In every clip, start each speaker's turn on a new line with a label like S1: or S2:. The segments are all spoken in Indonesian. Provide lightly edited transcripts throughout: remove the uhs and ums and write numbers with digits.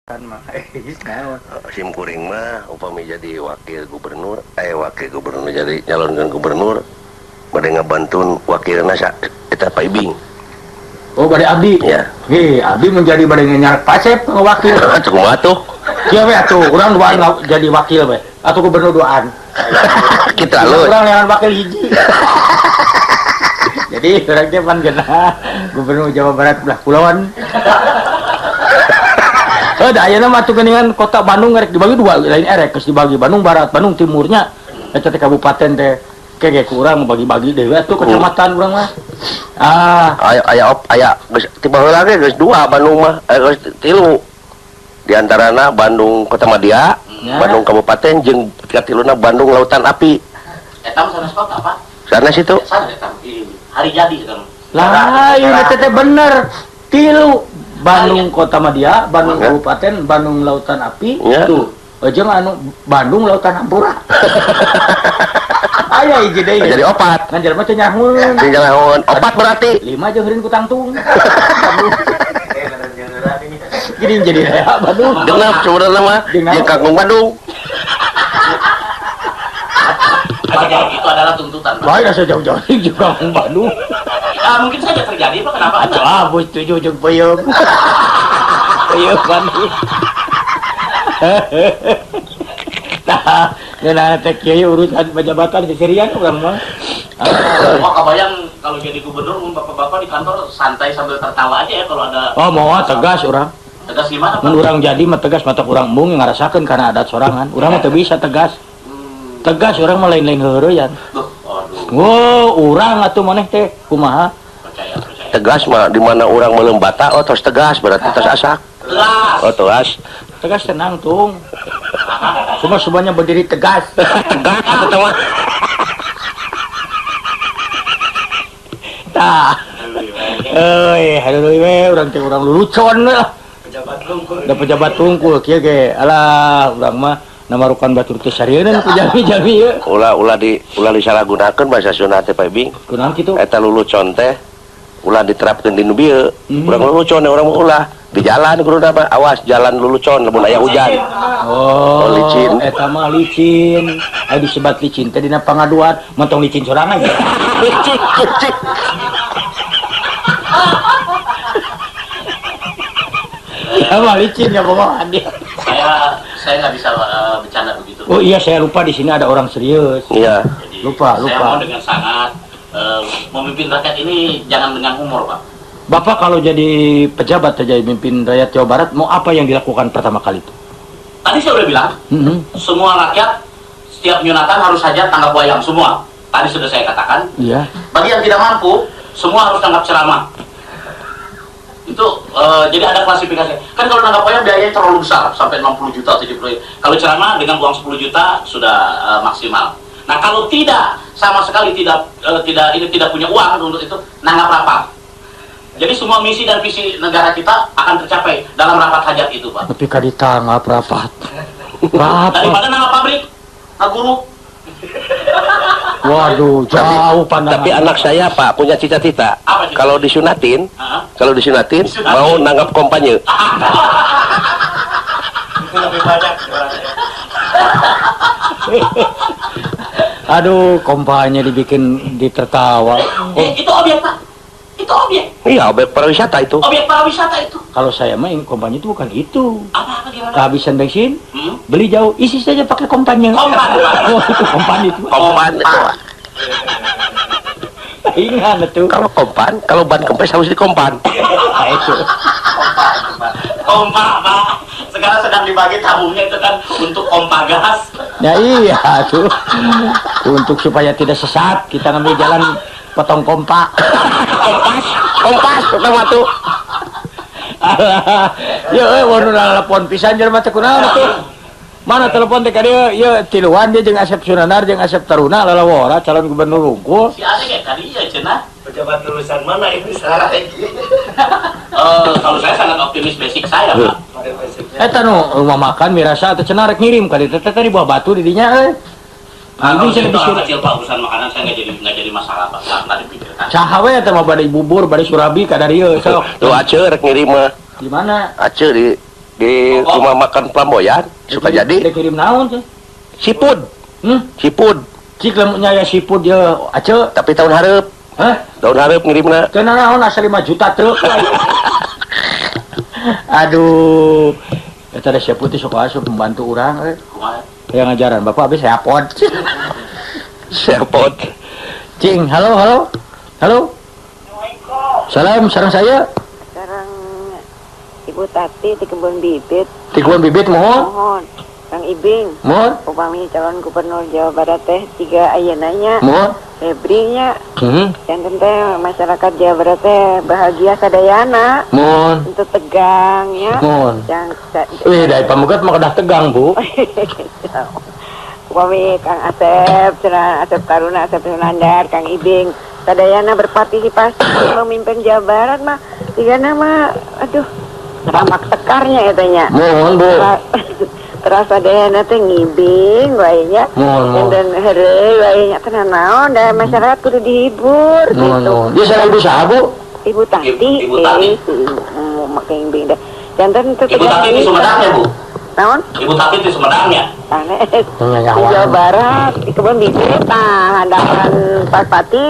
S1: kan mah
S2: Sim kuring mah upami jadi wakil gubernur jadi nyalonkan gubernur bade ngabantun wakilna eta Pak Ibing.
S1: oh bade abdi
S2: ya
S1: abdi menjadi bade nyaret pasep wakil
S2: atuh kumaha tuh
S1: kieu we atuh urang duaan jadi wakil we atuh gubernur duaan
S2: kita lu
S1: urang yang wakil hiji jadi urang teh pan geuna gubernur Jawa Barat belah kulon. Da ayeuna mah tuh geuningan kota Bandung rek dibagi dua lain erek geus dibagi Bandung Barat, Bandung Timurnya eta teh kabupaten teh kege kurang bagi-bagi deui atuh kecamatan urang mah.
S2: Aya geus tiba heula ge geus dua Bandung mah geus tilu. Di antarana Bandung Kota Madia, ya. Bandung Kabupaten jeung katiluna Bandung Lautan Api.
S3: Eta mah sanes kota apa?
S2: Sanes itu.
S3: Sanes eta hari jadi eta.
S1: Lah ieu teh bener. Tilu Bandung Kota Madia, Bandung Kabupaten, Bandung Lautan Api,
S2: ya.
S1: Tuh. Jeung anu Bandung Lautan Hampura. Aya hiji deui.
S2: Jadi opat.
S1: Ngan jelema teh nyahun.
S2: Nyahun. Opat berarti.
S1: 5 jeung heureun ku tangtung. Jadi rea Bandung.
S2: Genep sebenarnya mah jeung Kampung Bandung.
S3: Pajak itu adalah tuntutan.
S1: Wah, asa jauh-jauh juga Kampung Bandung.
S3: Mungkin saja terjadi, Pak. Kenapa?
S1: Bos setuju jeung peuyeum. Peuyeum Bandung. Nah, geuna teh kieu urusan pejabatan seserian urang mah.
S3: Oh, kebayang kalau jadi gubernur bapak-bapak di kantor santai sambil tertawa aja ya kalau ada.
S1: Oh, moal tegas urang.
S3: Tegas gimana, Pak?
S1: Mun urang jadi mah tegas mata urang embung ngarasakeun karena adat sorangan. Urang mah teu bisa tegas. Tegas urang mah lain-lain heureuyan. Wow, urang atuh maneh teh kumaha?
S3: Percaya.
S2: Tegas mah di mana orang melembata terus tegas berarti terus asak. Tegas.
S1: Tegas tenang tung. Semuanya berdiri tegas.
S2: Tegas atau mah.
S1: Tah. Hadeui we urang teh urang lulucon lah. Pejabat tungkul kieu ge. Alah urang mah namarukan batur teh sarieun ku jami-jami ye.
S2: Ulah disalahgunakeun bahasa Sunda teh Pak Ibing.
S1: Kunaon kitu?
S2: Eta lulucon teh ulah diterapkeun di nu bieu. Urang lulucon urang ulah di jalan kudu apa? Awas jalan lulucon lamun aya hujan.
S1: Oh,
S2: licin.
S1: Eta mah licin. Aya disebat licin teh dina pangaduan, montong licin sorangan.
S2: Licin.
S1: Ya mah licin ya bawahan dia.
S3: Saya nggak bisa bercanda begitu.
S1: Oh iya, saya lupa di sini ada orang serius.
S2: Iya.
S3: Jadi,
S1: Lupa.
S3: Saya mau dengan sangat memimpin rakyat ini jangan dengan humor, Pak.
S1: Bapak kalau jadi pejabat jadi pemimpin rakyat Jawa Barat, mau apa yang dilakukan pertama kali itu?
S3: Tadi saya udah bilang, semua rakyat setiap nyunatan harus saja tanggap wayang semua. Tadi sudah saya katakan.
S1: Iya.
S3: Bagi yang tidak mampu, semua harus tanggap ceramah. Itu jadi ada klasifikasi. Kan kalau tanggap wayang biayanya terlalu besar sampai 60 juta, 70 juta. Kalau ceramah dengan uang 10 juta sudah maksimal. Nah, kalau tidak sama sekali tidak punya uang untuk itu, nanggap rapat. Jadi semua misi dan visi negara kita akan tercapai dalam rapat hajat itu, Pak.
S1: Tapi kan ditanggap rapat.
S3: Daripada nanggap pabrik, guru.
S1: Waduh, jauh pandangan.
S2: Tapi anak saya Pak punya cita-cita. Kalau disunatin mau nanggap kompanye.
S3: Itu lebih banyak.
S1: Aduh, kompanya dibikin ditertawa.
S3: Itu objek, Pak. Itu objek.
S2: Iya, objek pariwisata itu.
S3: Objek pariwisata itu.
S1: Kalau saya mah kompanya itu bukan itu.
S3: Apa gimana?
S1: Kehabisan bensin, beli jauh, isi saja pakai kompanya.
S3: Kompan.
S1: Oh, itu kompan itu.
S2: Kompan itu.
S1: Ingat itu.
S2: Kalau kompan, kalau ban kempes harus dikompan.
S1: Nah, itu.
S3: Kompa, Pak. Sekarang sedang dibagi tabungnya itu kan untuk kompa gas.
S1: Ya iya tuh. Untuk supaya tidak sesat, kita ngambil jalan potong kompa.
S2: Kompas pertama tuh.
S1: Ya wanu telepon pisan jelema teh kunaon atuh. Mana telepon teh ka dieu? Ieu tiluan dia jeung Asep Sunanar jeung Asep Taruna lalawara calon gubernur unggul.
S3: Si Ade kayak tadi ya cenah.
S4: Pejabat lulusan mana ini salah lagi?
S3: Kalau saya sangat optimis basic saya, Pak.
S1: Eta nu rumah makan mirasa teh cenah rek ngirim ka dieu teh tadi buah batu di dinya euy.
S3: Kalau itu hal kecil, Pak, urusan makanan saya nggak jadi masalah, Pak. Nggak dipikirkan.
S1: Saha we eta mah bade bubur, bade surabi ka dari ieu sok.
S2: Tuh Aceh rek ngirim mah.
S1: Di mana?
S2: Aceh di di rumah makan Flamboyan suka jadi
S1: Dikirim naon teh?
S2: sipud sipud
S1: Cik lemuknya ya siput dia ace.
S2: tapi tahun hareup
S1: Hah?
S2: tahun hareup ngirimna
S1: Kena naon asal 5 juta truk. Aduh. Eta da siput teh sok asup membantu urang
S3: Kumaha?
S1: yang ngajaran Bapak habis saya pot.
S2: serpot
S1: Cing, halo. Halo. Salam, sareng saya.
S5: Sekarang Ibu Tati di kebun bibit.
S1: Di kebun bibit mohon.
S5: Mohon Kang Ibing
S1: Mohon.
S5: upami calon gubernur Jawa Barat teh 3 ayeunanya
S1: Mohon.
S5: Febrinya
S1: Hmm.
S5: yang teh masyarakat Jawa Barat teh bahagia sadayana
S1: Mohon.
S5: untuk tegang ya.
S1: Mohon.
S5: Yang
S1: Dari pamukat mah kedah tegang, Bu.
S5: upami Kang Asep, Asep Taruna, Asep Sunandar, Kang Ibing sadayana berpartisipasi memimpin Jawa Barat mah 3 nama aduh ramak tekarnya etanya.
S1: Mohon, Bu.
S5: Terasa deh nanti ngibing wainya
S1: Mohon.
S5: dan heureuy wainya teh naon da masyarakat kudu dihibur gitu.
S1: Dia salah ibu saha, Bu?
S5: Ibu Tati,
S3: Ibu Tati.
S5: make ngibing deh. Janten teh
S3: Ibu Tati di Sumedangnya, Bu.
S5: naon?
S3: Ibu Tati di Sumedangnya.
S5: Aneh. Di Jawa Barat, di kebun bibit, hadapan Pak Pati,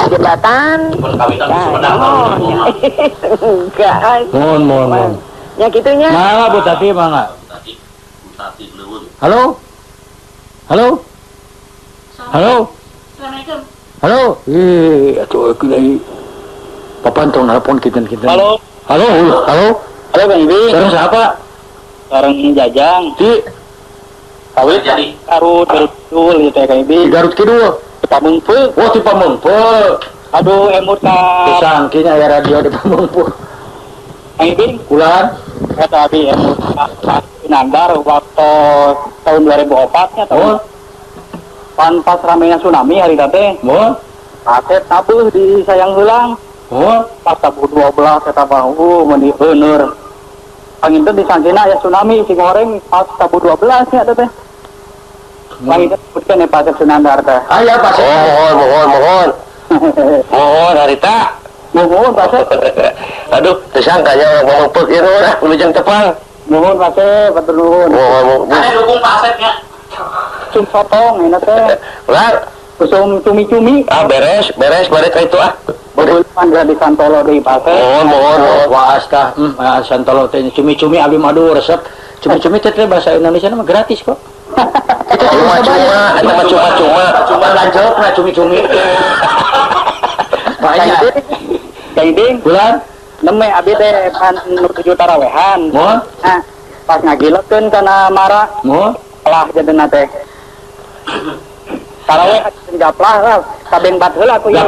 S5: jembatan.
S3: Kebun kawitan di
S5: Nah,
S3: Sumedang.
S5: naon, ya. Enggak.
S1: Mohon.
S5: Ya gitunya.
S1: Mangga Bu Tati, mangga.
S3: Bu Tati Leuweung.
S1: Halo?
S5: Assalamualaikum.
S1: Halo? Atuh kieu Papan tong nelpon kinten-kinten.
S6: Halo,
S1: Halo?
S6: Kang Ibing.
S1: Sareng siapa?
S6: Sareng Jajang.
S1: Di
S3: Awit jadi.
S6: Garut dulu gitu ya Kang
S1: di
S6: Ibing.
S1: Garut Kidul.
S6: Pamengpeuk.
S1: Oh, di Pamengpeuk.
S6: Aduh, emut ka
S1: Pisang kinya aya radio di Pamengpeuk.
S6: Kang Ibing.
S1: Kulan?
S6: Eta abi emut ka Nandar waktu tahun 2004 nya
S1: Oh,
S6: tahun pas ramenya tsunami hari teh.
S1: mohon.
S6: Aset tabuh di sayang heulang.
S1: Mohon.
S6: Pas tabuh 12 eta bahu mun di beuneur. Panginten di Sanjena ya tsunami si goreng pas tabuh 12 nya teh. Panginten putkeun ya pas Sunandar teh.
S1: Aya Pak.
S2: mohon harita
S6: Mohon Pak.
S2: aduh tersangkanya orang ngomong pek ieu urang lujeng tepang
S6: Mohon Pak, betul nuhun.
S2: mohon
S3: Ada dukung Pak Asepnya.
S6: Cum sotong ini teh.
S2: ulah
S6: Kusum cumi-cumi.
S2: beres ka itu
S6: Betul pandra di Santolo deui Pak.
S2: mohon
S1: Wah, asta santolo teh cumi-cumi abi madu resep. Cumi-cumi teh bahasa Indonesia mah gratis kok.
S2: cuma eta mah cuma
S1: Cuma lanjut na cumi-cumi. Banyak.
S6: Kang Ibing,
S1: Bulan?
S6: neme abi teh pan nu 7 tarawehan.
S1: Mohon.
S6: Nah, pas ngagilekeun kana mara
S1: Mohon.
S6: lah jadena teh. Taraweh japlah lah, kabeng bat heula ku ieu.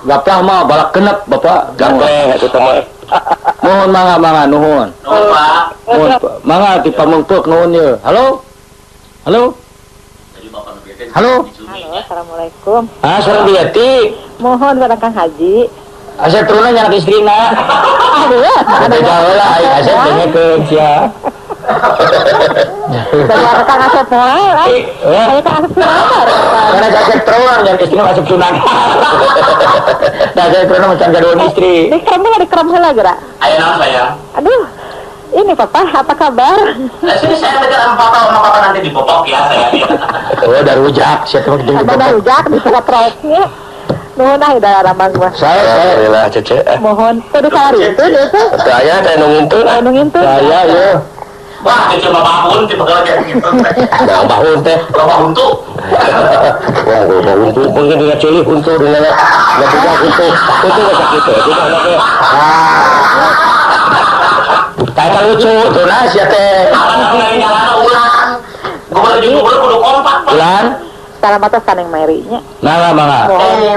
S1: Gaplah mah balak kenep Bapak.
S2: gapleh eta mah
S1: Mohon mangga nuhun.
S3: Nuhun, Pak.
S1: Mohon mangga di Pamengpeuk nuhun ye. Halo?
S3: Jadi Bapak ngebiarkan
S1: Halo?
S5: Halo, assalamualaikum.
S1: Sareng dia ti.
S5: Mohon pada Kang Haji.
S1: Asep turunna nyanak istrina.
S5: Aduh ya,
S1: Ada gaula ai asep dengekeun sia.
S5: dari Kang Asep moal, saya Kang Asep Sunandar.
S1: Karena asep turun nyanak istrina asep sunang. Nah, asep turun macam gaduhan istri.
S5: Dikerem heula geura.
S3: Ayo nama saya.
S5: Aduh, ini Papa, apa kabar?
S3: Sini saya belajar sama Papa nanti dipopok ya saya.
S1: Oh, dari rujak, sia teh gede.
S5: Ada rujak di tengah proyeknya. Nuhun ah da ramang gua.
S1: Saya
S2: alhamdulillah cece
S5: Mohon kudu sari itu itu.
S2: teu aya teh nu ngintu
S5: Anu ngintu.
S1: saya ye.
S3: Wah, kecil babahun tipe kalau kayak gitu.
S1: Nah, bahun teh.
S3: Babahun tuh.
S2: wah gua untuk mungkin dengan cilik untuk dengan budak untuk sakit teh tidak ada teh
S1: Tata lucu tuh lah sia teh.
S3: Apa yang jalan ulang? Gubernur kudu kompak, Pak.
S1: Bulan?
S5: Salam atas Kaneng Mary-nya.
S1: Mangga.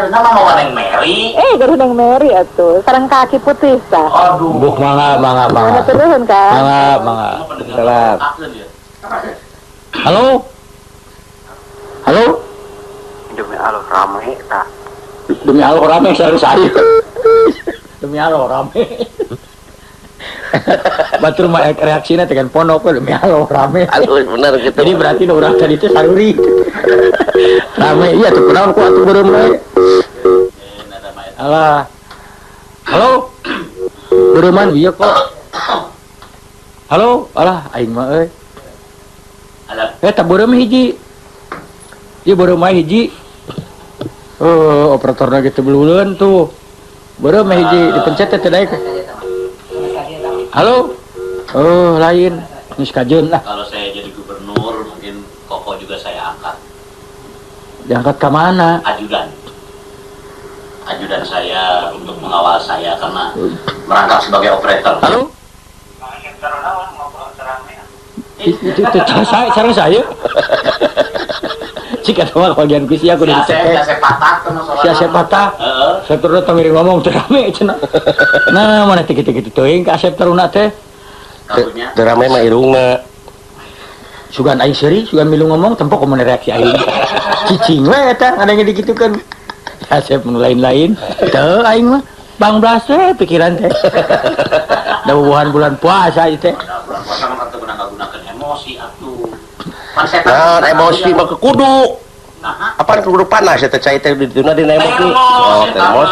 S3: Nama mau Neng Mary.
S5: Garuh Neng Mary atuh. Sareng kaki putih tah.
S3: Aduh.
S1: Buk mangga.
S5: Mana turun kan?
S1: Mangga. Salam. Halo?
S6: Demi Allah ramai tak.
S1: Demi Allah rame sareng saya. Demi Allah rame. Batur mah reaksina tekan pondok demi Allah rame.
S2: aduh bener gitu
S1: Jadi berarti nu urang tadi teh saruri. Rame iya tuh kunaon ku atuh beureum we. Alah. Halo? Beureumman ieu kok. Halo, alah aing mah euy.
S3: Ada.
S1: Tak beureum hiji. Ieu beureum mah hiji. Operatorna gitu beluleun tuh. Beureum mah hiji dipencet teh daek. Halo. Oh, lain. Geus kajeun lah.
S3: Kalau saya jadi gubernur, mungkin Koko juga saya angkat.
S1: Diangkat ke mana?
S3: Ajudan saya untuk mengawal saya karena merangkap sebagai operator.
S1: Halo. Itu saya sareng saya. Cik eta mah bagian kusi aku udah dicek.
S3: Saya patah kan masalah.
S1: Sia patah.
S3: Heeh.
S1: Saya turun miring ngomong teu rame cenah. Nah, mana teh kitu-kitu teuing ka asep taruna teh.
S3: Karunya.
S2: Teu rame mah irungna.
S1: Sugan aing seuri, sugan milu ngomong tempok kumaha reaksi aing. Cicing we eta ngadenge digitukeun. Asep nu lain-lain. Teu aing mah Bang Blas teh pikiran teh. Dawuhan bulan puasa ieu teh.
S3: Bulan puasa mah kan gunakan emosi atuh. Pan
S2: Nah, emosi mah kudu.
S3: Nah,
S2: Apaan kudu panas eta cai teh dituna dina emosi. Termos.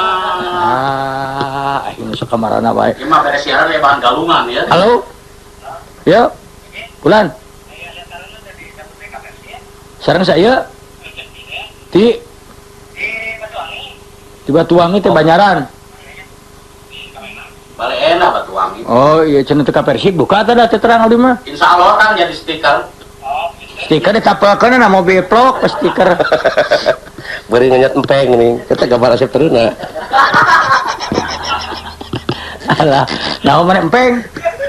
S1: Aing nu sakamarana bae.
S3: Ini mah beres siaran ya bahan galungan ya.
S1: Halo? Ya. Bulan. Sareng saya. Di Batuwangi teh Banyaran.
S3: Balik enak Batuwangi.
S1: Oh, iya cenah teh ka Persik buka teh da teh terang abdi mah.
S3: Insya Allah kan jadi stiker.
S1: Stiker ditapelkeun na mobil vlog pas stiker.
S2: Beri nganyat empeng nih. Kita gambar asep teruna.
S1: Alah, naon mana empeng?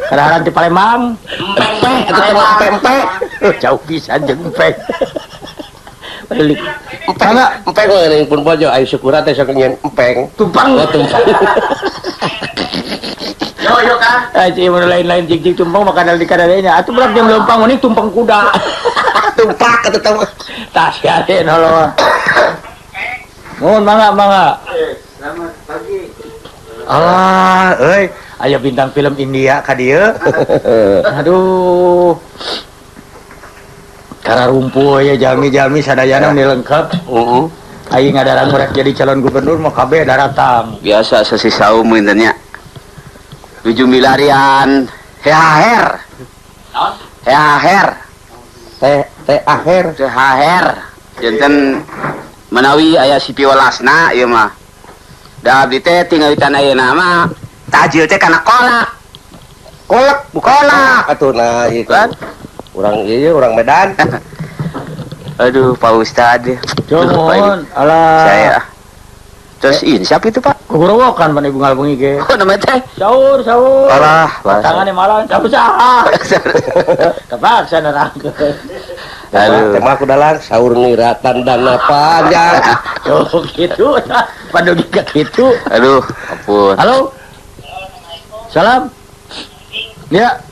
S1: Kadaharan di Palembang.
S3: Empeng,
S2: Eta teh mah empeng.
S1: Jauh pisan jeung empeng. Balik.
S2: Empeng mah ning pun bojo ayo syukuran teh sok nyen empeng.
S1: Tumpang.
S2: Tumpang.
S3: Yo kan.
S1: Aji mun lain-lain jig-jig tumpang makanan di kadadenya. Atuh berak jam leumpang mending tumpang kuda.
S2: Tumpak eta teh mah.
S1: Tah sia teh nolong. Mohon mangga.
S4: Selamat pagi.
S1: Alah, euy, aya bintang film India ka dieu. Aduh. Karena rumpuh ya jami-jami sadayana nu lengkap. Aing ngadaran murek jadi calon gubernur mah kabeh daratang.
S7: Biasa sesi saum intenya 7 milarian THR
S3: Naon?
S7: THR
S2: THR.
S7: janten menawi aya si piwelasna ieu mah da abdi teh tinggal di tanah ayeuna mah tajil teh kana kolak
S2: Kolak atuh nah ieu kan. Urang ieu urang Medan.
S7: aduh Pak Ustad
S1: Johon, alah.
S7: saya terus ini siapa itu Pak?
S1: Kugurowokan pan ibu ngalbengi ge.
S7: Oh namanya teh
S1: Saur.
S7: alah
S1: Tangan di malang saha. Kepaksa nerangkeun.
S7: aduh
S2: Tema aku dalang saur ngiratan dana panjang.
S1: Oh gitu. Padugi ka kitu.
S7: aduh ampun
S1: Halo. Salam. Ya.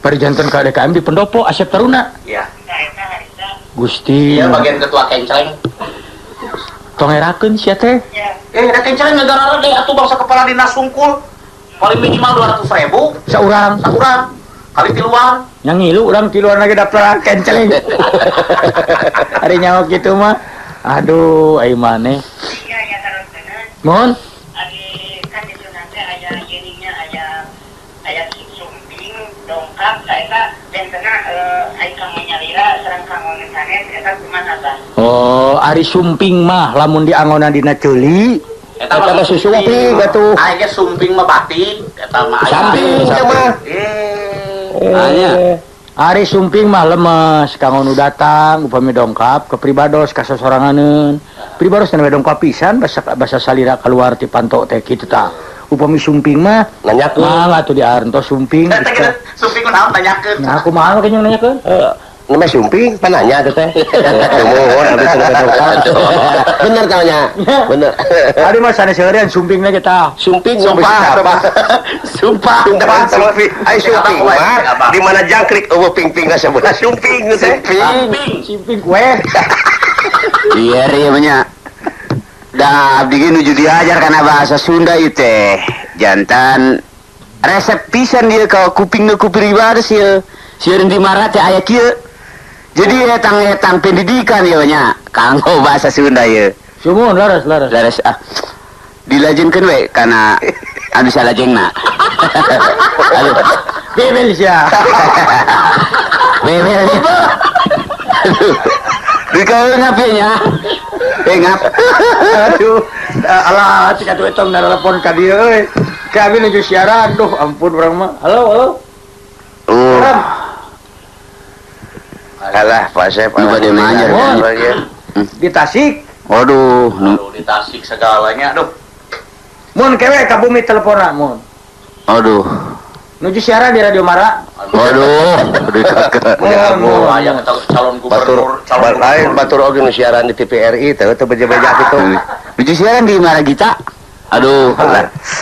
S1: Parijanten ka DKM di pendopo Asep Taruna.
S3: Iya.
S1: Gusti.
S3: Dia bagian ketua kenceng.
S1: Tongerakeun sia teh.
S3: Da kenceng negara deui atuh bangsa kepala dinas sungkul. Paling minimal 200.000
S1: Saurang.
S3: sakurang. Kali tiluan.
S1: Yang ngilu urang tiluan lagi daftar kenceleng. Hari nyawa gitu mah. Aduh, ai maneh. Mohon.
S5: Kan itu nanti aya jadinya aya sumping dongkap saeta dan tengah ai kanggo nyalira sareng kanggo ngesanes eta kumaha tah.
S1: Oh, ari sumping mah lamun diangonan dina ceuli.
S3: Eta
S1: mah susumping atuh.
S3: Aya ge sumping mah batik, eta mah aya.
S2: Samping mah.
S7: Anya.
S1: Ari sumping mah lemes kanggo nu datang upami dongkap ke pribados ka sosoranganeun. Pribados teh dongkap pisan basa salira keluar ti pantok teh kitu tah. Upami sumping mah
S2: Nanyakeun.
S1: mah atuh diarentos sumping.
S3: Eta ge sumping naon tanyakeun.
S1: Nah, kumaha kenyang nanyakeun?
S2: Namanya sumping, pananya tuh teh. Mohon abis itu bener tanya. Bener.
S1: Ari mah sanes seureun sumpingna kita.
S2: Sumping
S3: Sumpah,
S2: Sumpah. Sumping. Ai sumping mah di mana jangkrik eueuh ping-ping sebelah sumping teh.
S1: Simping kue.
S7: Iya nya. Da abdi ge nuju diajar kana bahasa Sunda ieu teh. Jantan resep pisan dia ka kupingna ku pribadi ieu. Sieun di mana teh aya kieu. Jadi etang pendidikan ieu nya kanggo bahasa Sunda ieu.
S1: Sumuhun laras.
S7: Laras dilajenkeun we kana anu salajengna. Aduh,
S1: Bebel sia.
S7: bebel. Aduh. Dikau ngap nya. Ngap.
S1: Aduh, alah cik atuh eta telepon ka dieu euy. Kami nuju siaran, duh ampun urang mah. Halo.
S2: Alah, Pak Sep.
S7: Lu pada manjer, kan?
S1: Di Tasik.
S7: Waduh,
S3: Aduh, di Tasik segalanya. Aduh.
S1: Mun kewe ka bumi teleponan mun.
S7: aduh,
S1: Nuju siaran di Radio Mara.
S7: waduh, udah kakak.
S1: Mun.
S3: Ayang calon gubernur,
S2: Batur lain batur oge nu siaran di TVRI teh beja-beja kitu.
S7: Lucu siaran di mana kita? Aduh,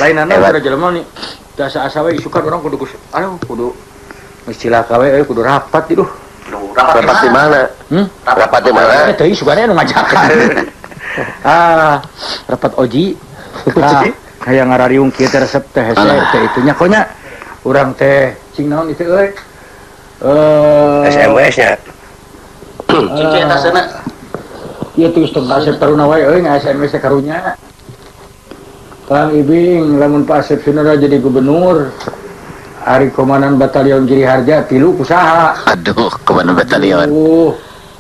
S1: Lainana udah jelema nih. Asa-asa we isukan urang kudu kudu istilah kawe kudu rapat iduh.
S2: Rapat di mana? Rapat di mana?
S1: Teh isukana anu ngajakan. Rapat oji. Kayak ngarariung kieu teh resep teh hese teh itunya konya urang teh cing naon itu euy.
S2: SMS-nya.
S3: Cici eta sana.
S1: Ieu tuh tong Asep taruna wae euy nga-SMS teh karunya. Kang Ibing lamun Pak Asep Sunara jadi gubernur. Ari Komandan Batalion Giri Harja 3 kusaha.
S7: aduh, kemana batalion?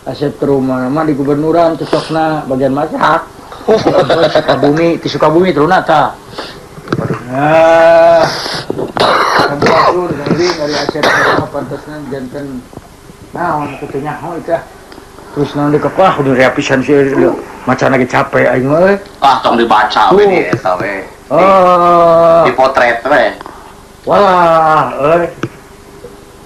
S1: Asep ke rumah mah di gubernuran cocokna bagian masak. Sukabumi, di Sukabumi teruna ta. Nah, kamu dari Asep ke pantasna janten naon kitu nyaho eta. Terus naon di kepah udah reapisan sih macan lagi capek aing mah.
S3: Ah, tong dibaca we di eta we.
S1: Oh.
S3: Dipotret we.
S1: Walah,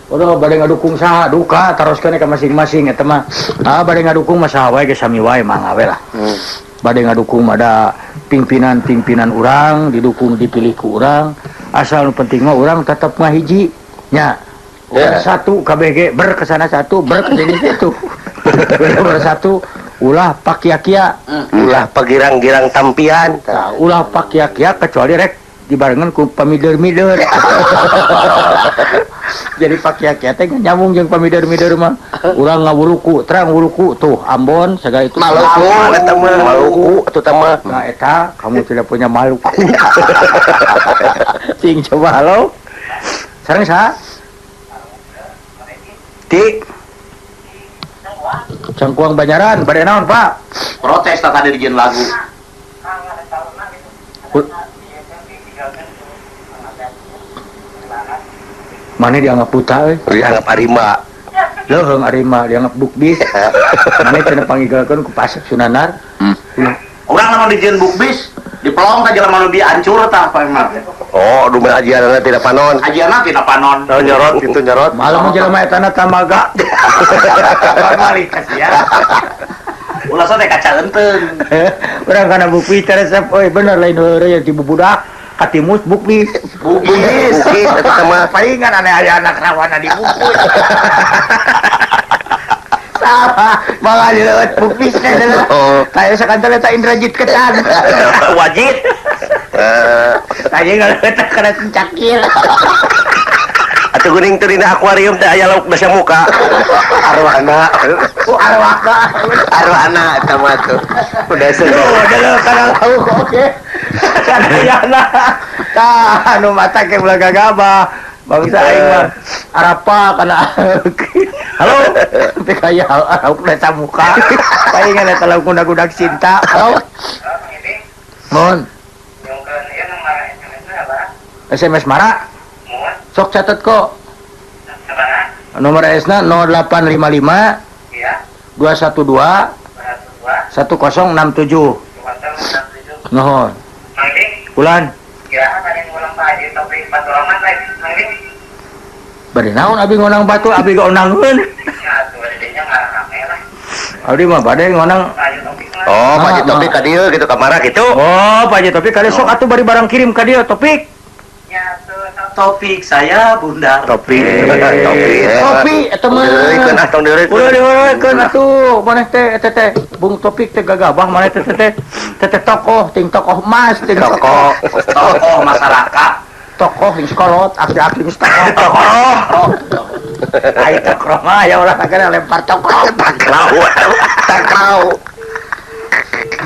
S1: Waduh, bade ngadukung saha duka teruskeun ka masing-masing eta mah. Bade ngadukung mah saha wae ge sami wae mangga we lah. Bade ngadukung ada pimpinan urang, didukung dipilih ku urang. Asal nu penting mah urang tetep ngahiji nya. Satu KBG berkesana satu, berkesini satu. Bersatu ulah pakia-kia.
S2: Ulah pagirang-girang tampian.
S1: Ulah pakia-kia kecuali rek dibarengan ku pamider-mider. Jadi pakia-kia teh nyambung jeung pamider-mider mah. Urang ngawuluku, terang wuluku tuh Ambon segala itu.
S2: Maluku eta mah, Maluku atuh teh mah.
S1: Nah eta kamu tidak punya Maluku. Cing coba halo. Sareng saha? Ti Cangkuang Banyaran, bade naon, Pak?
S3: Protes tadi dijieun lagu.
S1: Mana dianggap buta euy?
S2: Dianggap harimau.
S1: Leuheung arima dianggap bukbis. Mana cenah panggilkeun ku Pasek Sunanar.
S3: Urang lamun dijieun bukbis, dipelong ka jelema nu diancur tah apa emang.
S2: Oh, dume ajianna tidak panon.
S3: Ajianna tidak panon.
S2: Oh, nyorot itu nyorot.
S1: Malam jelema eta na tamaga.
S3: Kualitas ya. Ulah teh kaca enteun.
S1: Urang kana bukbis teh resep euy bener lain heureuy yang tibubudak. Katimus bukbis.
S2: Bukis eta teh mah.
S1: Palingan ane aya anak rawana di bukbis. Sama, malah dilewat bukbis teh. Kayak sakantel eta Indrajit Ketan.
S2: Wajib.
S1: Tadi ngalewat kana cakil.
S2: Atuh geuning teu dina akuarium teh aya lauk dasa muka. Arwana. Arwana eta mah tuh. Udah
S1: Udah kana lauk oke. Sadayana. Tah anu mata ke ulah gagabah. Bangsa aing mah arapa kana. Halo. Teh kaya lauk dasa muka. Palingan eta lauk kudak-kudak cinta. Halo. Mun. SMS Mara. Sok catat kok. Nomor S-na 0855 212 1067. Nuhun. Ulan. Bade naon abi ngonang batu, abi ngonangeun. Abdi mah bade ngonang.
S2: Oh, Pak Haji Topik ka dieu gitu kamara gitu.
S1: Oh, Pak Haji Topik kali sok atuh bari barang kirim ka dieu Topik.
S3: Topik saya Bunda.
S2: Topik.
S1: Topi eta mah.
S2: Deureikeun ah tong deureikeun.
S1: Udah diureukeun atuh, maneh teh eta teh Bung Topik teh gagabah maneh teh tokoh, ting tokoh emas, ting tokoh
S3: Masyarakat.
S1: tokoh yang sekolot, aki-aki geus tokoh. Ai tokoh mah ya ulah kagak lempar tokoh.
S2: Takraw.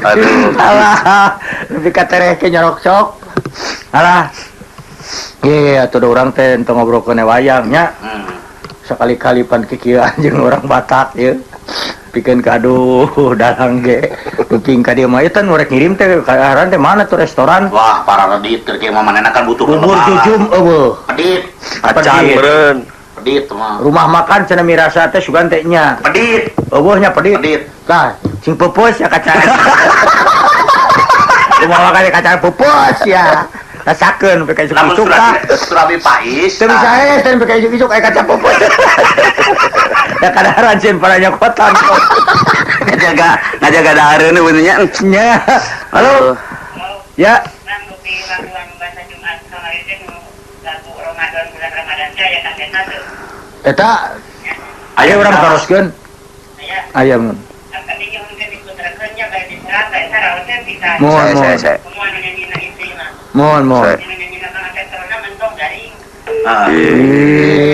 S7: Aduh.
S1: Alah, lebih katereh ke nyorok sok. Alah. Iya, atuh da urang teh ento ngobrolkeun wayangnya. Sekali-kali pan kikieu anjeun orang Batak ieu. Pikeun kaduh dalang ge. Kuping ka dieu mah eta nu rek ngirim teh ka aran teh mana tuh restoran?
S3: Wah, para redit keur kieu mah manehna kan butuh
S1: Bubur jujum eueuh.
S3: Pedit,
S2: Acan meureun.
S3: pedit mah.
S1: Rumah makan cenah mirasa teh sugan teh nya.
S3: Pedit,
S1: Eueuh nya pedit.
S3: pedit.
S1: Tah, cing pupus ya kaca. Rumah makan kaca pupus ya. Rasakeun pe ka
S3: Lamun
S1: isuk-isuk tah.
S3: Surabi Pais.
S1: Teu bisa teh pe ka isuk-isuk aya kaca pupus. Da kadaharan cen paranya kotan.
S7: Ngajaga dahareun benernya.
S1: Nya. Halo. Ya. Eta aya urang taroskeun. Aya mun. Mohon.
S7: Saya.
S1: Mohon.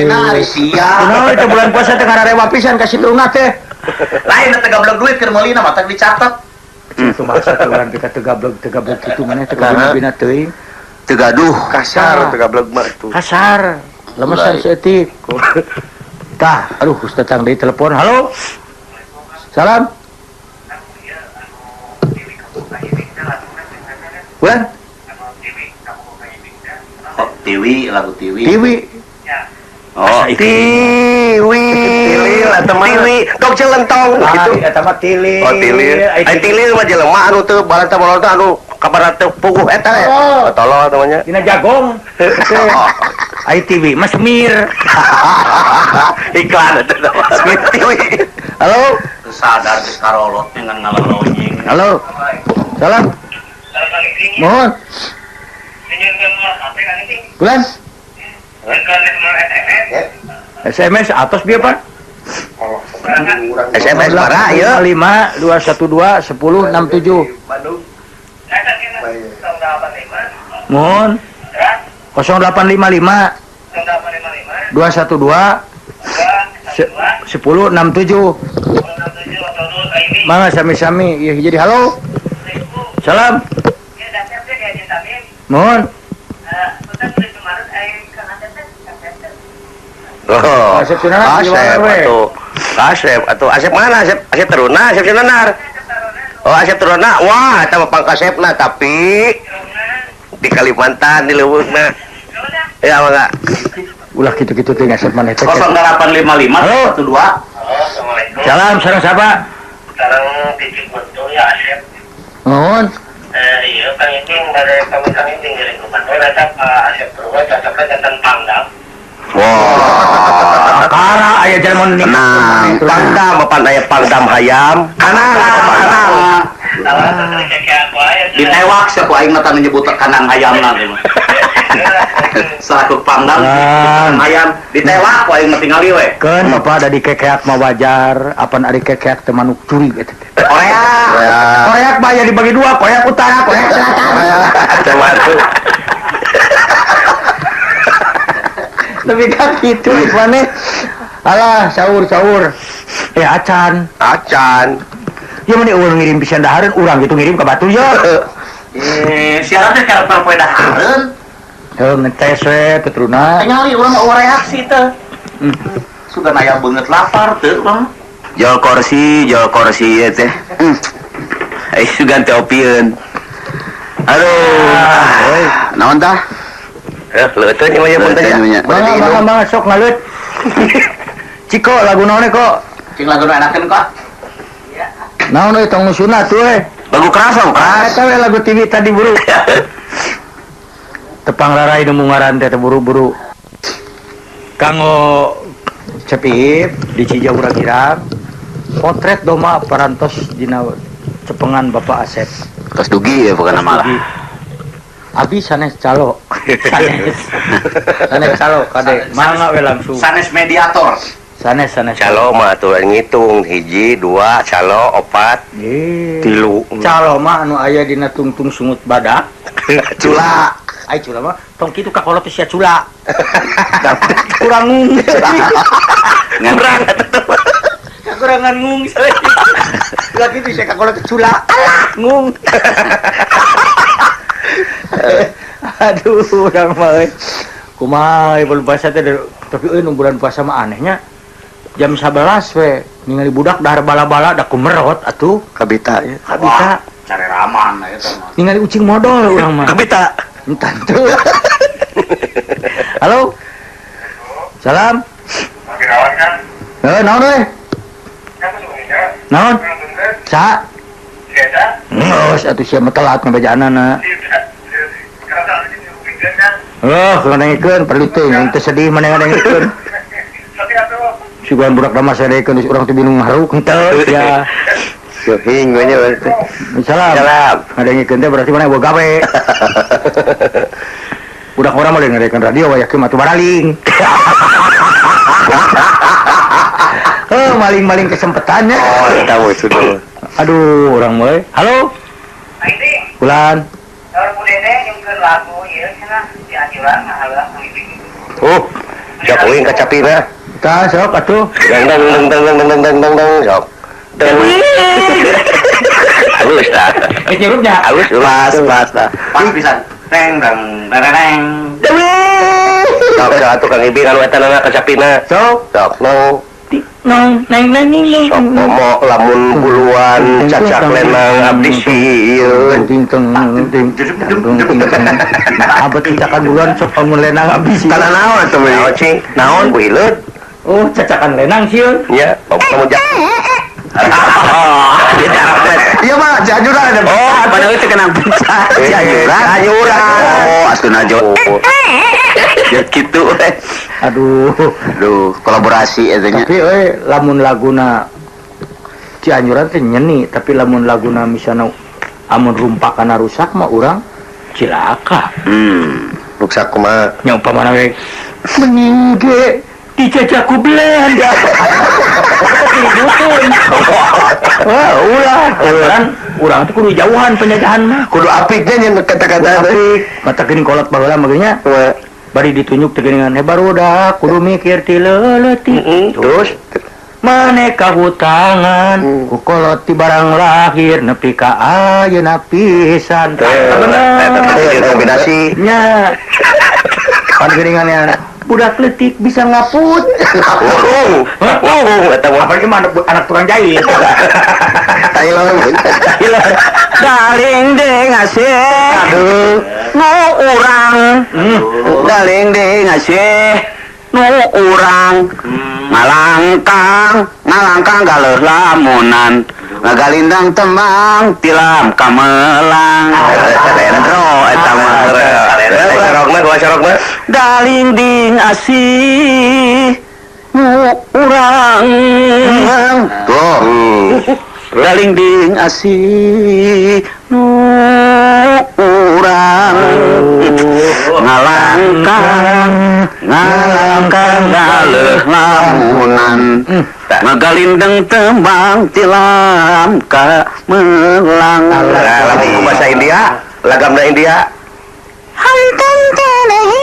S3: Nah, siap.
S1: Kunaon itu bulan puasa teh ngararewa pisan ka situna teh.
S3: Lain teh gablok duit keur meulina mah teh dicatat.
S1: Itu maksud urang teh tegablog kitu maneh teh kabina teuing.
S7: Tegaduh.
S2: Kasar teu gablek mah tuh.
S1: Kasar. Lemesan seetik. Tah, aduh geus datang deui telepon. Halo. Salam. Bulan?
S3: Oh, Tiwi, lagu Tiwi.
S1: Tiwi.
S7: Oh,
S1: Tiwi.
S2: Tiwi, dok celentong gitu.
S1: Eta mah tili.
S2: Oh, tilir. Ai tilir mah jelema anu teu balanta balanta anu kabar teu puguh eta ya. Tolol namanya.
S1: Dina jagong. Ai TV, Mas Mir.
S2: Iklan eta nama. Tiwi.
S1: Halo.
S3: Sadar geus karolot dengan ngalalonyeng.
S1: Halo. Salam. Mohon. Bulan. SMS atas dia Pak.
S2: SMS para ya.
S1: 5 212 1067. Mohon. 0855 212 1067. Mangga sami-sami ya jadi halo. Salam. Mohon.
S2: Oh,
S1: Asep Sunanar,
S2: Asep mana? Asep Teruna, Asep Sunanar. Oh, Asep Teruna. Wah, eta mah pangkasepna tapi di Kalimantan di Leuweukna. Ya, mangga.
S1: Ulah gitu-gitu teh ngasep maneh teh.
S3: 0855
S1: Halo.
S3: 12.
S1: Salam, sareng siapa?
S8: Sekarang titik betul ya Asep.
S1: Mohon.
S8: Iya kan itu dari kami tinggal di Bantul datang Asep Terus datangnya datang Pangdam.
S2: Wah.
S1: Kara aya jalan nih.
S2: Tenang, Pangdam, apa aya Pangdam hayam? Kanang.
S8: Kalau terjadi kayak apa ya?
S3: Ditewak siapa aing mah tanu nyebut kanang hayamna teh. Selaku Pangdam ayam ditewak ku aing mah tingali we.
S1: Keun Bapak ada di kekeak mah wajar, apan ari kekeak teh manuk curi eta teh. Koyak mah ya dibagi dua, koyak utara, koyak selatan.
S2: Coba tuh.
S1: Lebih kan gitu maneh. Alah, sahur. Acan. Ya meni urang ngirim pisan dahareun, urang gitu ngirim ka batu ya.
S3: Syaratnya karakter poe dahareun.
S1: Heuh ngetes we tetruna.
S3: Tingali urang mah reaksi teh. Sugan aya beungeut lapar teu urang.
S7: Jual kursi ya teh. Sugan teh opieun. Aduh. Naon tah?
S2: Leuteun ieu mah ya pun teh.
S1: Bangga sok ngalut. Ciko lagu naon kok?
S3: Cing lagu enakeun kok.
S1: Naon euy tong nusuna tuh we.
S7: Lagu keras dong, keras.
S1: Eta we lagu TV tadi buru. Tepang rarai nu ngaran teh buru-buru. Kanggo Cepip di Cijaura Girang. Potret doma parantos dina cepengan Bapak Asep.
S7: Tos dugi ya bukan nama lah.
S1: Abi sanes calo. Sanes calo kade. Mangga we langsung.
S3: Sanes mediator.
S1: Sanes.
S2: Calo mah tuh ngitung 1 2 calo 4 3.
S1: Calo mah anu aya dina tungtung sungut badak.
S2: Cula.
S1: Ai cula mah tong kitu kakolot sia cula. Kurang
S7: Ngan
S1: Kakurangan ngung saya. Lagi itu saya kakurangan kecula. Ngung. Aduh, urang mah euy. Kumaha bulan puasa teh tapi euy nu bulan puasa mah anehnya. Jam 11 we ningali budak dahar bala-bala da kumerot atuh.
S2: Kabita ya.
S1: Kabita.
S3: Cari raman ya teman.
S1: Ningali ucing modal urang mah.
S2: Kabita.
S1: Entar tuh. Halo. Salam.
S8: Lagi rawat kan?
S1: Naon we?
S8: Kamu sebenarnya?
S1: Naon? Sa?
S8: Keda?
S1: Ngeus atuh sia mah telat ngabejaanana.
S8: Kata lagi dirugikan kan?
S1: Kalau nengikeun perlu teh yang teu sedih mana nengikeun.
S8: Tapi atuh.
S1: Sugan budak lama sadekeun urang teh bingung haruk henteu ya.
S2: Syuhing gue nya berarti.
S1: Salam.
S2: Salam.
S1: Ngadengikeun teh berarti mana gua gawe. Budak orang mah ngadekeun radio yakin mah baraling. Oh, maling-maling kesempetannya.
S2: Oh, tahu sudah.
S1: Aduh, orang mulai. Halo,
S8: Ini,
S1: Bulan.
S8: kalau budene nyungkeun lagu ieu cenah di anjuran ngahalang ngibing.
S2: Oh, siap uing kacapina.
S1: Ka sok atuh.
S2: Dang dang dang dang dang dang dang dang dang sok. Halus dah.
S1: Nyurupnya.
S2: Halus pas dah.
S3: Pas pisan. Teng dang dang.
S2: Sok atuh Kang Ibing anu eta nana kacapina.
S1: Sok.
S2: Sok no.
S1: Nong, neng.
S2: Sok momo lamun buluan cacak lenang abdi sieun.
S1: Abet cacakan bulan sok pamun lenang abis.
S2: Kana naon atuh we? Naon cing? Naon ku hileud?
S1: Oh, cacakan lenang sieun.
S2: Ya, kamu jak. Iya mah, jajuran ada.
S7: Oh, padahal itu kena bencana.
S2: Jajuran.
S7: Oh, asuna jo. Ya gitu.
S1: Aduh.
S7: Aduh, kolaborasi etanya.
S1: Tapi lamun laguna Cianjuran teh nyeni, tapi lamun laguna misalnya amun rumpakana rusak mah urang cilaka.
S2: Ruksak kumaha?
S1: Nya umpamana we meningge dijajaku Belanda. Dibutun. Wah, ulah. Kan urang teh kudu jauhan penjajahan mah.
S2: Kudu apiknya nya kata-kata teh.
S1: Mata geuning kolot baheula mah nya. Bari ditunjuk teh geuningan barudak kudu mikir ti leuletik.
S2: Terus
S1: Maneka hutangan ku kolot ti barang lahir nepi ka ayeuna pisan.
S2: kombinasi.
S1: Nya. Pan geuningannya budak leutik bisa ngaput.
S2: Eta mah
S1: Apalagi mah anak tukang jahit.
S2: Thailand.
S7: Daling ding asih.
S2: Aduh.
S7: Nu urang. Daling ding asih. Nu urang. Ngalangkang galeuh lamunan. Ngagalindang temang tilam kamelang. Rendro eta mah.
S2: Sorokna gua sorokna.
S7: Daling ding asih. Nu urang.
S2: Tuh.
S7: Daling ding asih nu urang ngalangkang galeuh lamunan ngagalindeng tembang tilam ka melang.
S2: Lagu bahasa India, lagamna India.
S7: Hantam tanahi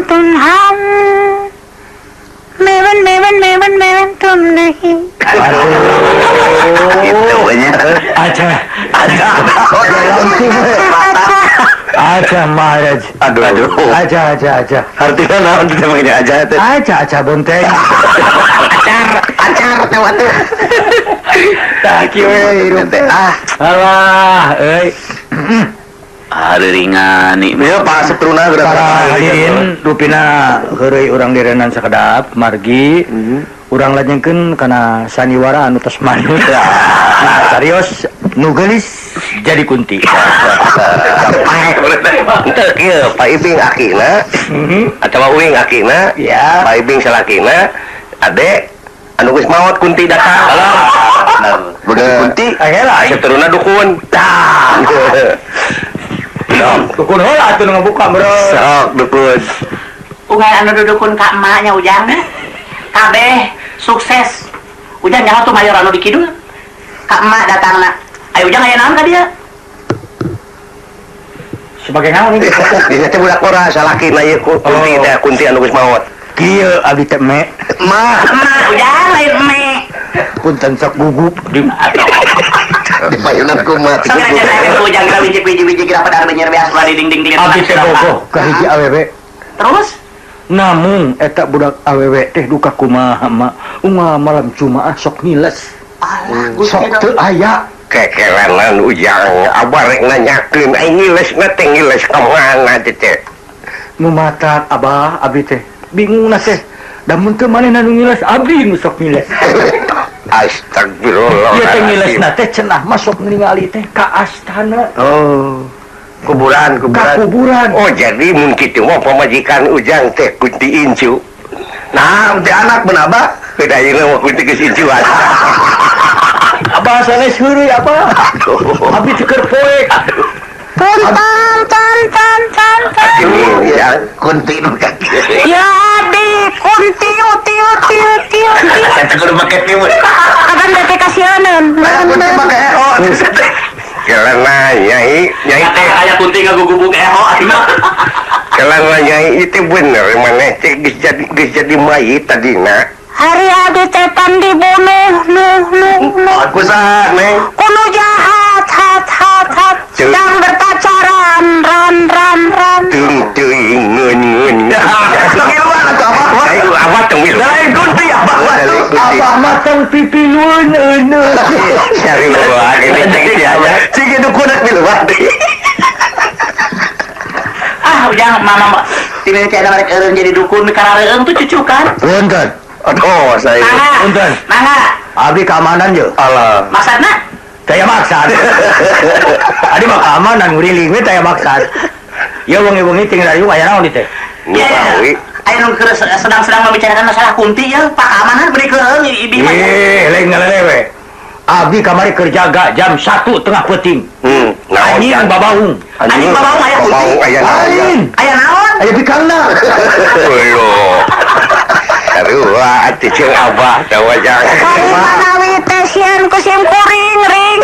S7: tunham mewan tunnahi.
S2: Itu nya.
S1: Aja maraj.
S2: Aduh.
S1: Aja.
S2: Artinya naon teh mah aja teh.
S1: Aja benteng.
S2: Acar teh watu.
S1: Tak kieu hirup teh. Alah, euy.
S7: Ringan nih.
S2: Ya Pak Setruna
S1: Para hadirin rupina heureuy urang direnan sakedap margi. Urang lajengkeun kana saniwara anu tos manut. Serius nu geulis jadi kunti.
S2: Teu kieu Pak Ibing akina atawa uing akina
S1: Ya.
S2: Pak Ibing salakina ade anu geus maot kunti datang. Begitu kunti
S1: Ayelah.
S2: seteruna dukun. Tah.
S1: Dukun heula atuh nu ngabuka bro.
S2: Sok dukun.
S9: Ungai anu dudukun ka emaknya Ujang kabeh sukses. Ujang nyaho tuh mayor anu di kidul ka emak datangna. Ayo Ujang aya naon ka dia?
S1: Sebagai naon ini?
S2: Dia teh budak ora salaki na ieu kunti teh kunti anu geus maot.
S1: Kieu abdi teh me.
S2: Mah,
S9: Ujang lain me.
S1: Punten sok gugup di
S2: dipayunan kumat.
S9: Sok aja saya ujang kira biji-biji kira pada menyer biasa ulah dinding-dinding.
S1: abdi teh bogoh ka hiji awewe.
S9: Terus
S1: Namun eta budak awewe teh duka kumaha mah. Malam Jumaah sok ngiles. Sok teu aya.
S2: Kekeranan ujang abah rek nanyakeun aing ngilesna teh ngiles ka mana teh.
S1: Nu matak abah abdi teh bingungna teh. Da mun teu manehna nu ngiles abdi nu sok ngiles.
S2: Astagfirullah.
S1: Ieu teh ngilesna teh cenah masuk ningali teh ka astana.
S2: Oh. Kuburan.
S1: Ka kuburan.
S2: Oh, jadi mun kitu mah pamajikan ujang teh kunti incu. Nah, teh anak benaba? Kedayeuna mah kunti geus incuan.
S1: Abah sanes heureuy abah. Abdi teh keur poek.
S2: Ini ujang kunti nu kaki.
S9: ya di kunti uti.
S2: Eta kudu make timun.
S9: Akan teh kasihaneun.
S2: Kunti make ero. Kelana nyai teh
S3: Aya kunti ngagugubuk eho ayeuna.
S2: kelana nyai itu bener maneh teh geus jadi mayit tadina.
S9: Hari adi tepan dibunuh,
S2: Aku sah, Neng.
S9: kuno jahat, hat, sedang berpacaran, ran.
S2: Teuing ngeun. Abah tengil. Lain kunti abah.
S1: Abah mah tong pipilueun euneun.
S2: Cari luar ini cek dia. Cik itu kunak miluan.
S9: Ujang mama, tidak ada mereka eureun jadi dukun, karena eureun tuh cucu kan?
S1: Punten.
S2: Aduh, saya.
S1: Punten.
S9: Mangga,
S1: Abdi keamanan je.
S2: Allah.
S9: maksudna?
S1: Taya maksad. Adi mah keamanan nguriling we taya maksad. Ya wengi-wengi tinggal ayu aya naon teh?
S2: Nyawi.
S9: Ayo nu sedang membicarakan masalah kunti ya, Pak Keamanan beri ke ibi mah.
S1: Lain ngalelewe. Abdi kamari kerjaga jam 1:30 peuting. Anjing babaung.
S9: Anjing babaung aya kunti.
S2: Babaung aya naon.
S9: Aya naon?
S1: Aya bikangna.
S2: Eueuh. Aduh, atuh ceung abah teh wajah.
S9: Ari manawi teh sieun ku sim kuring ring.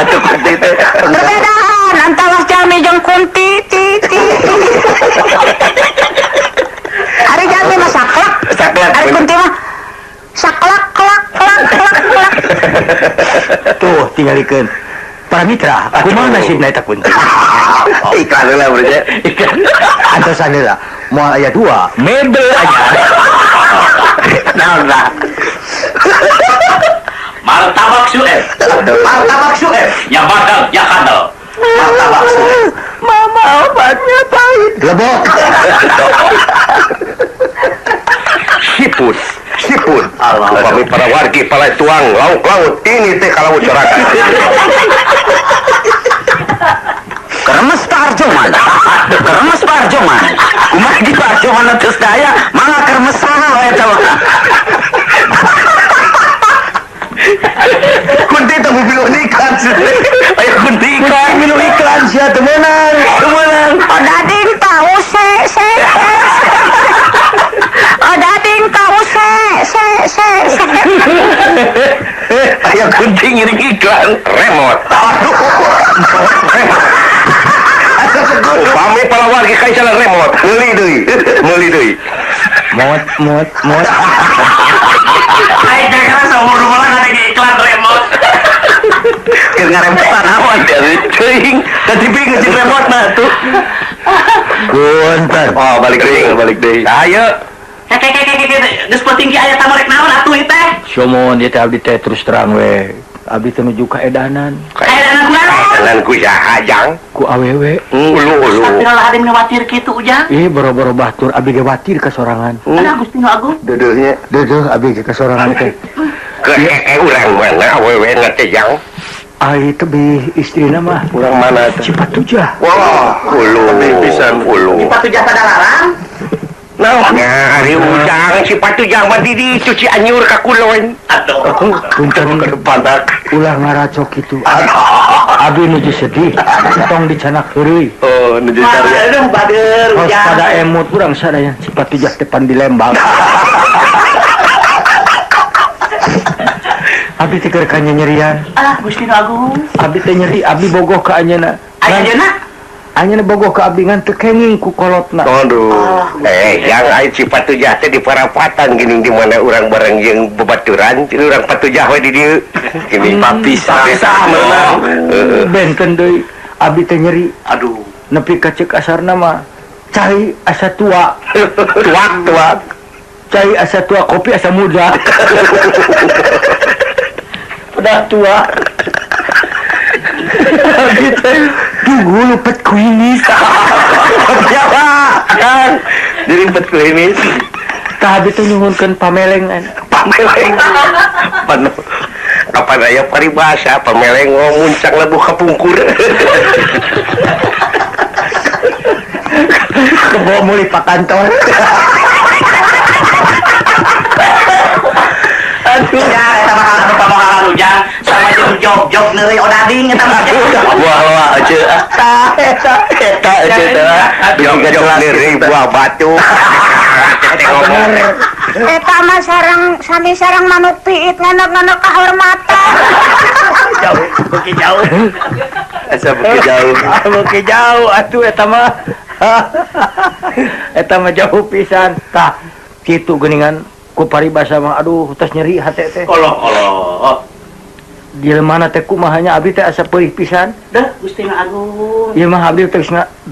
S2: Atuh kunti teh.
S9: Perbedaan antara jami jeung kunti ti. Ari jami mah saklak.
S2: Saklak.
S9: Ari kunti mah saklak klak.
S1: Tuh tinggalikeun. Para mitra, kumaha nasibna eta kunti?
S2: Iklan heula berarti.
S1: Antosan heula. Moal aya 2, mebel aja.
S3: Naon lah. Martabak suep. Ya bakal, ya kadal. Martabak suep.
S1: Mama obatnya pahit. Lebok.
S2: Sipun. Allah. Kami para wargi palai tuang lauk ini teh kalau corakan.
S7: Kremes Parjoman. Kumaha di Parjoman teu daya, mangga kremes saha we eta mah.
S2: Kunti teh mobil iklan.
S7: Aya kunti iklan
S1: Minum iklan sia teu meunang.
S9: Oh dading tahu se. Oh dading tahu se.
S2: Aya kunti ngiring iklan remote. Upami para wargi kaisala remote, meuli deui.
S1: Mot.
S3: Ayo jangan seumur malah ada iklan remote.
S2: Keur ngaremotan awan dari teuing. Da TV ngeucing remote na tuh.
S1: Punten.
S2: Oh, balik deui. Ayo.
S9: Geus penting ki aya tamarek naon atuh ieu teh?
S1: Somon ieu teh abdi teh terus terang we. Abdi teh nuju ka edanan
S9: Aya anak naon?
S2: Kanan ku saha jang?
S1: ku awewe.
S2: Ulu.
S9: Astagfirullahaladzim ngawatir kitu ujang.
S1: Boro-boro batur abdi ge watir ka sorangan.
S9: Ada Gusti Nu Agung.
S2: Deudeurnya
S1: Deuh abdi ge ka sorangan teh.
S2: ke urang mana awewe na teh jang?
S1: Ai teh bi istrina mah
S2: Urang mana teh?
S1: Cipatujah.
S2: Wah, ulu pisan ulu.
S9: Patu jasa dalarang.
S2: Nah, hari ujang si patu jang mah di cuci anyur ka kulon.
S3: Aduh.
S1: Punten
S2: Pantak.
S1: ulah ngaracok kitu. Abdi nuju sedih. Tong dicanak heureuy.
S2: Oh, nu dicarya.
S9: Aduh bader
S1: Hos
S9: ujang.
S1: pada emut urang sadaya Cipatujah depan di Lembang. Abdi teh keur kanya nyerian.
S9: Gusti Nu Agung.
S1: Abdi teh nyeri, abdi bogoh ka anjeunna.
S9: Aya ayeuna?
S1: Hanya bogoh keabdingan tekenging ku kolotna.
S2: Aduh. Yang aing si Patujah teh di Parapatan gini di mana orang bareng yang bebaturan, jadi orang Patujah we di dieu. Gini papisah.
S1: Benten deui abdi teh nyeri.
S3: Aduh.
S1: Nepi ka ceuk asarna mah cai asa tua. Tuak. Cai asa tua, kopi asa muda. Udah tua. Gitu. Tunggu lupet kuinis.
S2: Jawa kan. Jadi pet klinis.
S1: Tah abdi teh nyuhunkeun pamelengan.
S2: Pameleng. Kapan aya paribasa pameleng muncak lebu kapungkur.
S1: Kebawa muli pak kantor.
S9: Aduh, ya, sama hal ujang, sama job neuy odading eta mah.
S2: Wah, aja. Eta aja. Jog lirik buah batu.
S5: Eta mah sarang manuk piit nganok-nganok kahormatan.
S9: Jauh.
S2: Asa beuki jauh.
S1: Beuki jauh atuh eta mah. Eta mah jauh pisan. Tah kitu geuningan ku paribasa mah aduh tos nyeri hate teh.
S3: Allah.
S1: Jelema teh kumahanya abdi teh asa peulih pisan.
S9: Dah Gusti Agung.
S1: Ieu mah abdi teh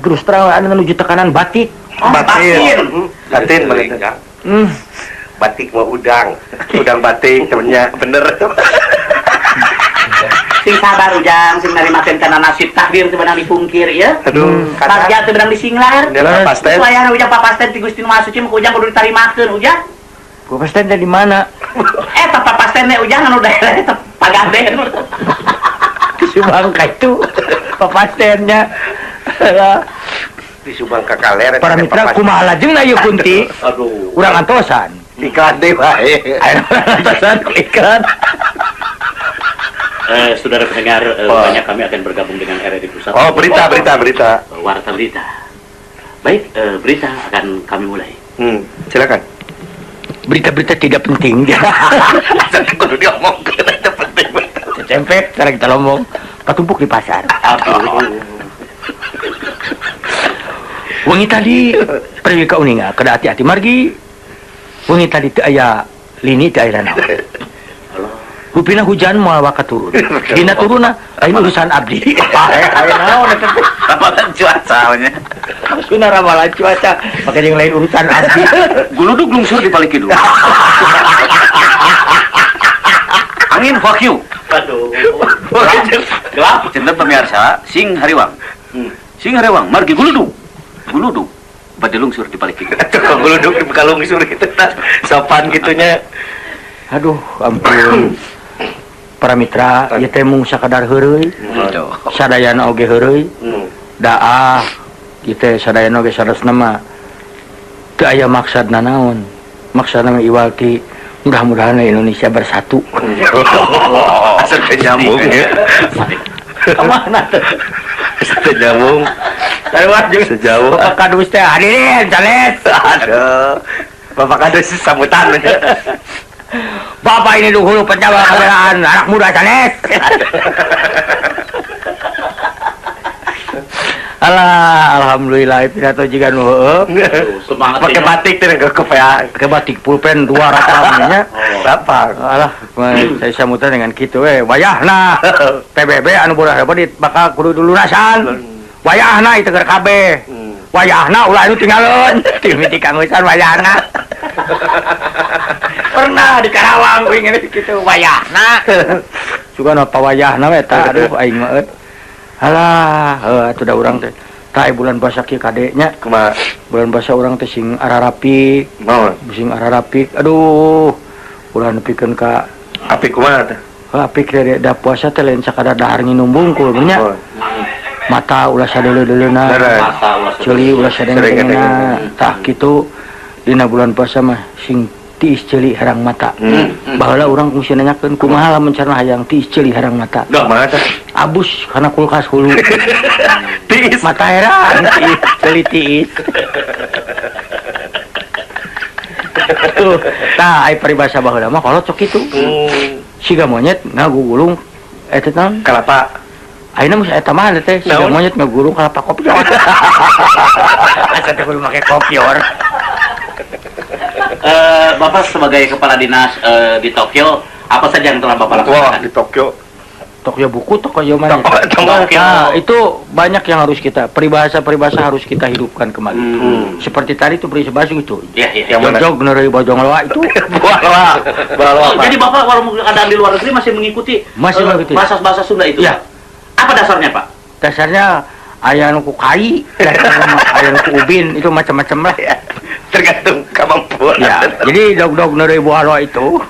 S1: terus terang anu nuju tekanan batik.
S2: Batin melingkang. Batik mah udang batik temennya bener.
S9: Sing sabar ujang, sing narimakeun kana nasib takdir teu beunang dipungkir ya.
S2: Aduh,
S9: Bagja teu beunang disinglar.
S2: pasten.
S9: Supaya ujang papasten ti Gusti Nu Maha Suci mah ujang kudu ditarimakeun ujang.
S1: Ku pasten teh di mana?
S9: Eta papasten teh ujang anu daerah eta Pagaden.
S1: Di Subangka itu papastennya.
S2: Di Subang Kakaler.
S1: Para mitra kumaha lajeungna ieu Kunti?
S3: Aduh.
S1: Urang antosan.
S2: Iklan deh wae.
S1: Antosan ku iklan.
S3: Saudara pendengar, banyak kami akan bergabung dengan RRI Pusat.
S2: Oh, berita.
S3: Warta berita. Baik, berita akan kami mulai.
S2: Silakan.
S1: Berita-berita tidak penting.
S2: Kudu diomongkeun eta penting.
S1: Cempet sekarang kita ngomong katumpuk di pasar. Wengi tadi pergi ka uninga kada hati-hati margi. Wengi tadi teu aya lini teu aya naon. Rupina hujan moal waka turun. Dina turunna lain urusan abdi. Aya naon eta teh?
S7: Ramalan cuaca nya.
S1: Maksudna ramalan cuaca, maka yang lain urusan abdi.
S7: Guludug lungsur di balik kidul. Angin fuck you.
S3: Aduh.
S7: Gelap cenah pemirsa sing hariwang. Sing hariwang margi guludug. Bade lungsur di balik kidul.
S2: Kok guludug di kalungsur itu sopan gitunya.
S1: Aduh, ampun. Para mitra, ieu teh mung sakadar heureuy. Sadayana oge heureuy. Daah ieu teh sadayana oge saresna mah teu aya maksudna naon. Maksudna mah iwal ti mudah-mudahan Indonesia bersatu.
S2: Asal nyambung ya.
S1: Kemana tuh?
S2: Asal nyambung.
S1: Lewat jeung
S2: sejauh.
S1: Bapak Kadus teh hadirin, Cales.
S2: Aduh. Bapak Kadus sambutan.
S1: Bapak ini dulu penjaga kameraan anak muda Cales. Alah, alhamdulillah pidato jiga nu heueuh.
S3: Semangat
S2: Pakai batik teh ke PA.
S1: Pakai batik pulpen 2 rapamnya.
S2: Bapak.
S1: Alah, saya samutan dengan kitu we. Wayahna PBB anu bodas badit bakal kudu dilunasan. Wayahna itu keur kabeh. Wayahna ulah anu tinggalin. Timiti kangusan wayahna. Pernah di Karawang ingin gitu wayahna. Juga napa wayahna we eta aduh aing mah eut. Alah, atuh da urang teh. Tah bulan puasa kieu kadenya.
S2: Kumaha?
S1: Bulan puasa urang teh sing ararapik.
S2: Naon?
S1: Sing ararapik. Aduh. Ulah nepikeun ka
S2: Apik kumaha teh?
S1: apik da puasa teh lain sakadar dahar nginum bungkul nya. Mata ulah sadeuleu-deuleuna. Ceuli ulah sadeng-dengna. Tah kitu dina bulan puasa mah sing tiis ceuli harang mata. Baheula urang kungsi nanyakeun kumaha lamun carana hayang tiis ceuli harang mata.
S2: Dah mana teh?
S1: Abus kana kulkas hulu.
S2: Tiis.
S1: Mata heran tiis, ceuli tiis. Tuh, tah ai paribasa baheula mah kolot sok kitu. Siga monyet ngagugulung eta naon?
S2: Kalapa.
S1: Ayeuna mah eta mah teh siga monyet ngaguru kalapa kopior. Asa teh kudu make kopior.
S3: Bapak sebagai kepala dinas di Tokyo, apa saja yang telah Bapak
S2: Wah,
S3: lakukan?
S2: di Tokyo.
S1: Tokyo buku, Tokyo mana?
S3: Tokyo.
S1: Nah, itu banyak yang harus kita peribahasa harus kita hidupkan kembali. Seperti tadi itu peribahasa itu.
S3: Iya, iya.
S2: Yang mana?
S1: Jog neureuy bojong loa itu.
S3: Oh, jadi Bapak walaupun keadaan di luar negeri masih mengikuti
S1: Masih mengikuti.
S3: bahasa Sunda itu?
S1: Iya.
S3: Apa dasarnya, Pak?
S1: Dasarnya aya nu ku kai, aya nu ku ubin, itu macam-macam lah.
S2: Tergantung kemampuan.
S1: Ya, jadi dog neureuy buah loa itu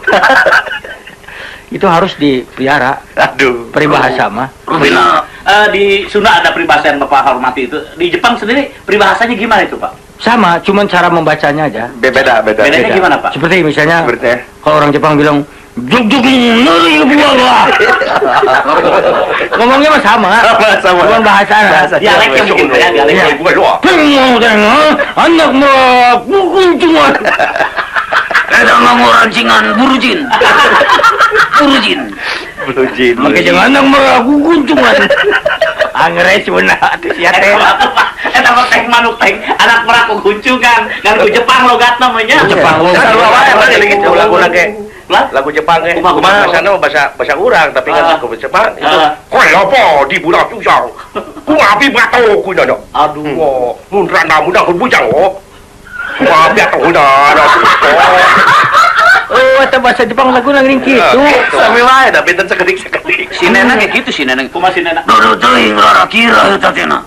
S1: itu harus dipelihara.
S2: Aduh.
S1: Peribahasa mah.
S3: Rubina, di Sunda ada peribahasa yang Bapak hormati itu. Di Jepang sendiri peribahasanya gimana itu, Pak?
S1: Sama, cuman cara membacanya aja.
S2: Beda.
S3: Bedanya gimana, Pak?
S1: Seperti misalnya
S2: Seperti
S1: kalau orang Jepang bilang juk neureuy buah loa. Ngomongnya mah sama.
S2: Sama.
S1: Cuman bahasanya.
S3: Dialeknya mungkin ya, dialeknya.
S2: Bukan doa.
S1: Anak mah pukul cuma.
S7: Ada ngomong rancingan burujin.
S2: Blujin.
S1: Maka jangan anak mah pukul cuma. Angre cuna atuh sia teh.
S3: Eta mah teh manuk teh anak merak kuguncingan ngan ku Jepang logat namanya.
S1: Jepang lo.
S2: Sarua wae mah gitu lagu ge.
S3: Lah,
S2: Lagu Jepang ge.
S3: Kumaha?
S2: Bahasana bahasa urang tapi kan lagu Jepang itu.
S3: Ah.
S2: Koe apa di bulan pisang. Kumapi bato ku nana. Aduh, mun randa muda ku bujang oh. Kumapi bato na.
S1: Oh, eta bahasa Jepang lagu nang kitu.
S2: Sami wae da benten sekedik-sekedik.
S7: Si Neneng kayak gitu si Neneng.
S3: kumaha si Nena?
S7: Dodo teuing raraki reuta tena.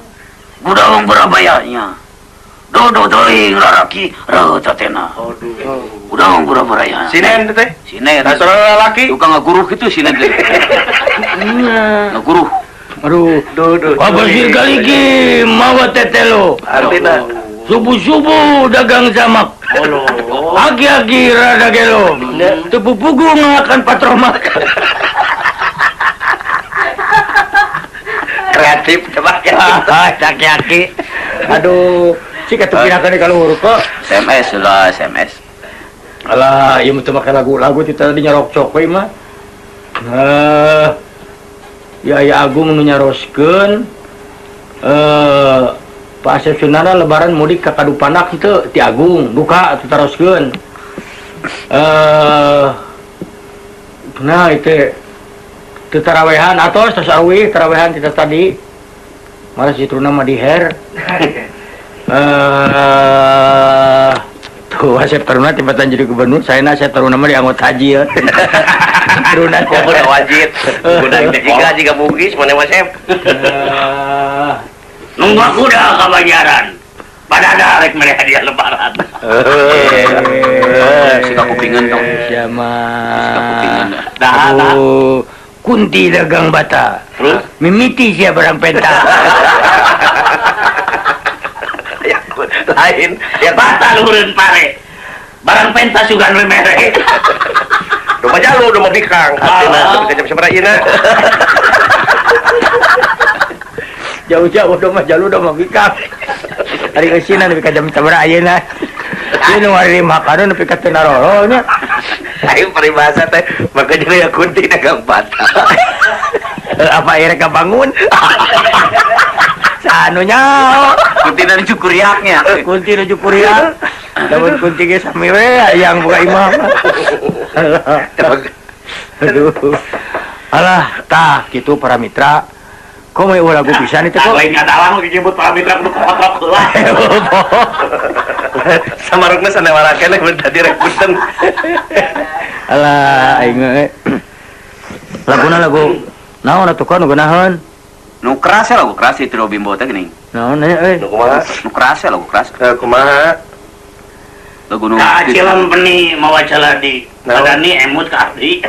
S7: Gudaung berabayanya. Dodo teuing raraki reuta tena. Gudaung berabayanya.
S2: Sinen teh.
S7: Si Nen.
S2: Nah, saudara laki.
S7: Tukang ngaguruh gitu si Nen. Ngaguruh.
S1: Aduh, Abasir galigi mawa tetelo.
S2: Artina
S1: Subuh-subuh dagang jamak. Agi-agi rada gelo. Tepupugu ngakan patromak.
S2: kreatif coba
S1: Caki-caki. Aduh, si katupinakan di kalau huruf kok.
S7: SMS lah SMS.
S1: Alah, ieu mah make lagu-lagu ti tadi nyarok cok we mah. Ya Agung nu nyaroskeun Pak Asep Sunana lebaran mudik ka Kadupanak itu ti Agung duka atuh taroskeun. Nah itu teu tarawehan atos tos arwih tarawehan kita tadi. Malah si Truna mah diher. Tuh Asep Taruna tiba-tiba jadi gubernur, saya Asep Taruna mah di anggota haji ya. Truna
S2: udah wajib udah jika bugis mana Mas Asep
S3: Nunggu kuda kabajaran. Pada ada rek mere hadiah lebaran.
S7: Sika kupingan dong.
S1: Siapa?
S3: Dah.
S1: Kunti dagang bata.
S3: Terus?
S1: Mimiti siya barang penta.
S2: lain
S3: Ya bata luhureun pare. Barang pentas juga mere.
S2: domba jalu domba bikang artinya bisa jam seberapa
S1: Jauh-jauh domah jalu domah bikang. Hari kesina nepi ka jam sabaraha ayeuna. Ieu nu ngari makanan nepi ka teu naroro nya.
S2: ayo peribahasa teh maka jadi kunti dagang bata
S1: Apa air ka bangun? Sanunya
S7: Kunti dan cukuriaknya.
S1: kunti nuju kuriak. Dapat kunti ge sami we yang buka imam. Aduh. Alah, tah kitu para mitra. Komo we lagu pisan itu kok.
S3: Lain kadalang lagi nyebut para mitra kudu kotrok heula.
S2: samarukna sanewarakeun mun tadi rek punten
S1: Alah, aing laguna lagu naon atuh kan ngeunaheun.
S7: Nu keras lagu keras itu Bimbo teh geuning.
S1: Naon nya
S2: nu kumaha
S7: Nu keras lagu keras.
S2: kumaha
S7: Lagu nu
S3: Kacilan peni mawacala di
S2: Naon?
S3: Adani emut ka abdi.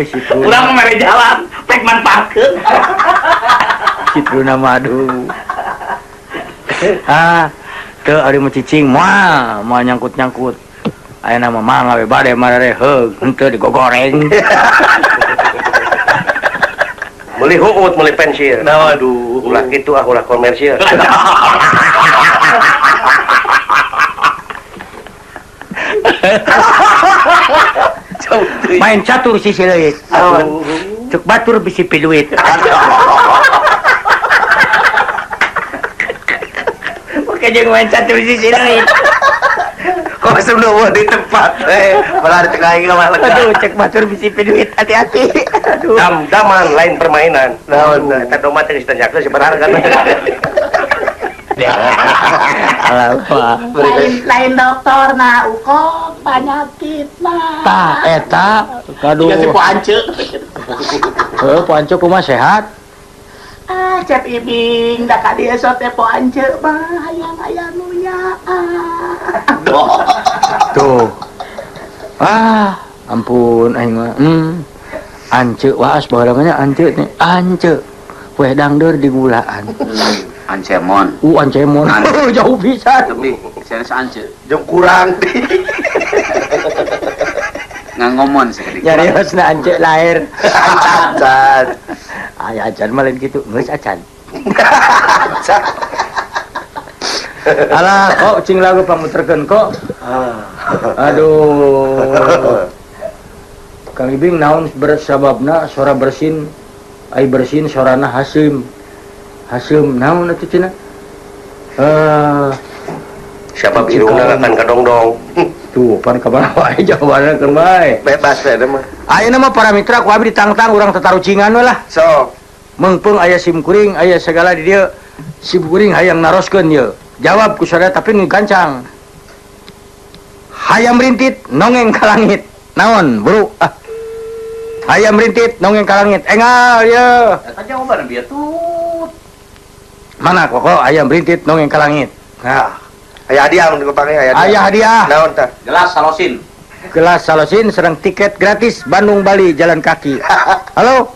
S1: Situ.
S3: Urang mere jalan pek manfaatkeun.
S1: Citruna madu. Teu ari mah cicing moal nyangkut-nyangkut. Ayeuna mah mangga we bade marere heug henteu digogoreng.
S2: meuli huut meuli pensil nah waduh ulah kitu ulah komersil
S1: Main catur si Sileuk.
S2: aduh
S1: Cek batur bisi piluit. Bukan jeung main catur bisi piluit.
S2: Kok semua di tempat malah di tengah ini malah
S1: Aduh, cek batur bisi piluit. Hati-hati. Aduh.
S2: daman lain permainan naon eta domah teh geus tanyakeun sebenarnya kan
S9: Lain dokter na uko penyakit na.
S1: Tah eta kaduh.
S3: Dikasih poance.
S1: Poanco kumaha sehat?
S9: Cep ibing da ka dieu sote poance mah hayang nunya.
S1: Tuh. Ampun aing mah. Ance waas bae namanya ance nih. Ance. Kue dangdeur digulaan.
S7: Ancemon.
S1: Ancemon. Jauh pisan.
S7: Tapi serius ance.
S2: jeung kurang
S7: Ngangomon sekali.
S1: Nyariosna ance lahir.
S2: Acan
S1: Aya acan mah lain kitu. Geus acan. Alah, kok cing lagu pamuterkeun kok. Aduh. Kang Ibing naon bersababna sora bersin ai bersin sorana Hasim. Hasim naon atuh cenah?
S2: siapa irungna akan kadongdong
S1: Tuh, pan ka mana wae jawabanna keur bae.
S2: bebas we mah
S1: Ayeuna mah para mitra ku abdi ditangtang urang tatarucingan we lah.
S2: so
S1: Mengpeung aya sim kuring, aya segala di dieu. Sim kuring hayang naroskeun ieu. Jawab ku sadaya tapi nu gancang. Hayam rintit nongeng ka langit. Naon, Bro? Hayam rintit nongeng ka langit. Engal ieu.
S3: Eta jawaban bieu tut.
S1: Mana kok ayam rintit nongeng ka langit. Nah,
S2: aya hadiah mun dipake aya
S1: aya hadiah.
S2: naon tah
S3: Gelas salosin.
S1: Gelas salosin serang tiket gratis Bandung Bali jalan kaki. Halo?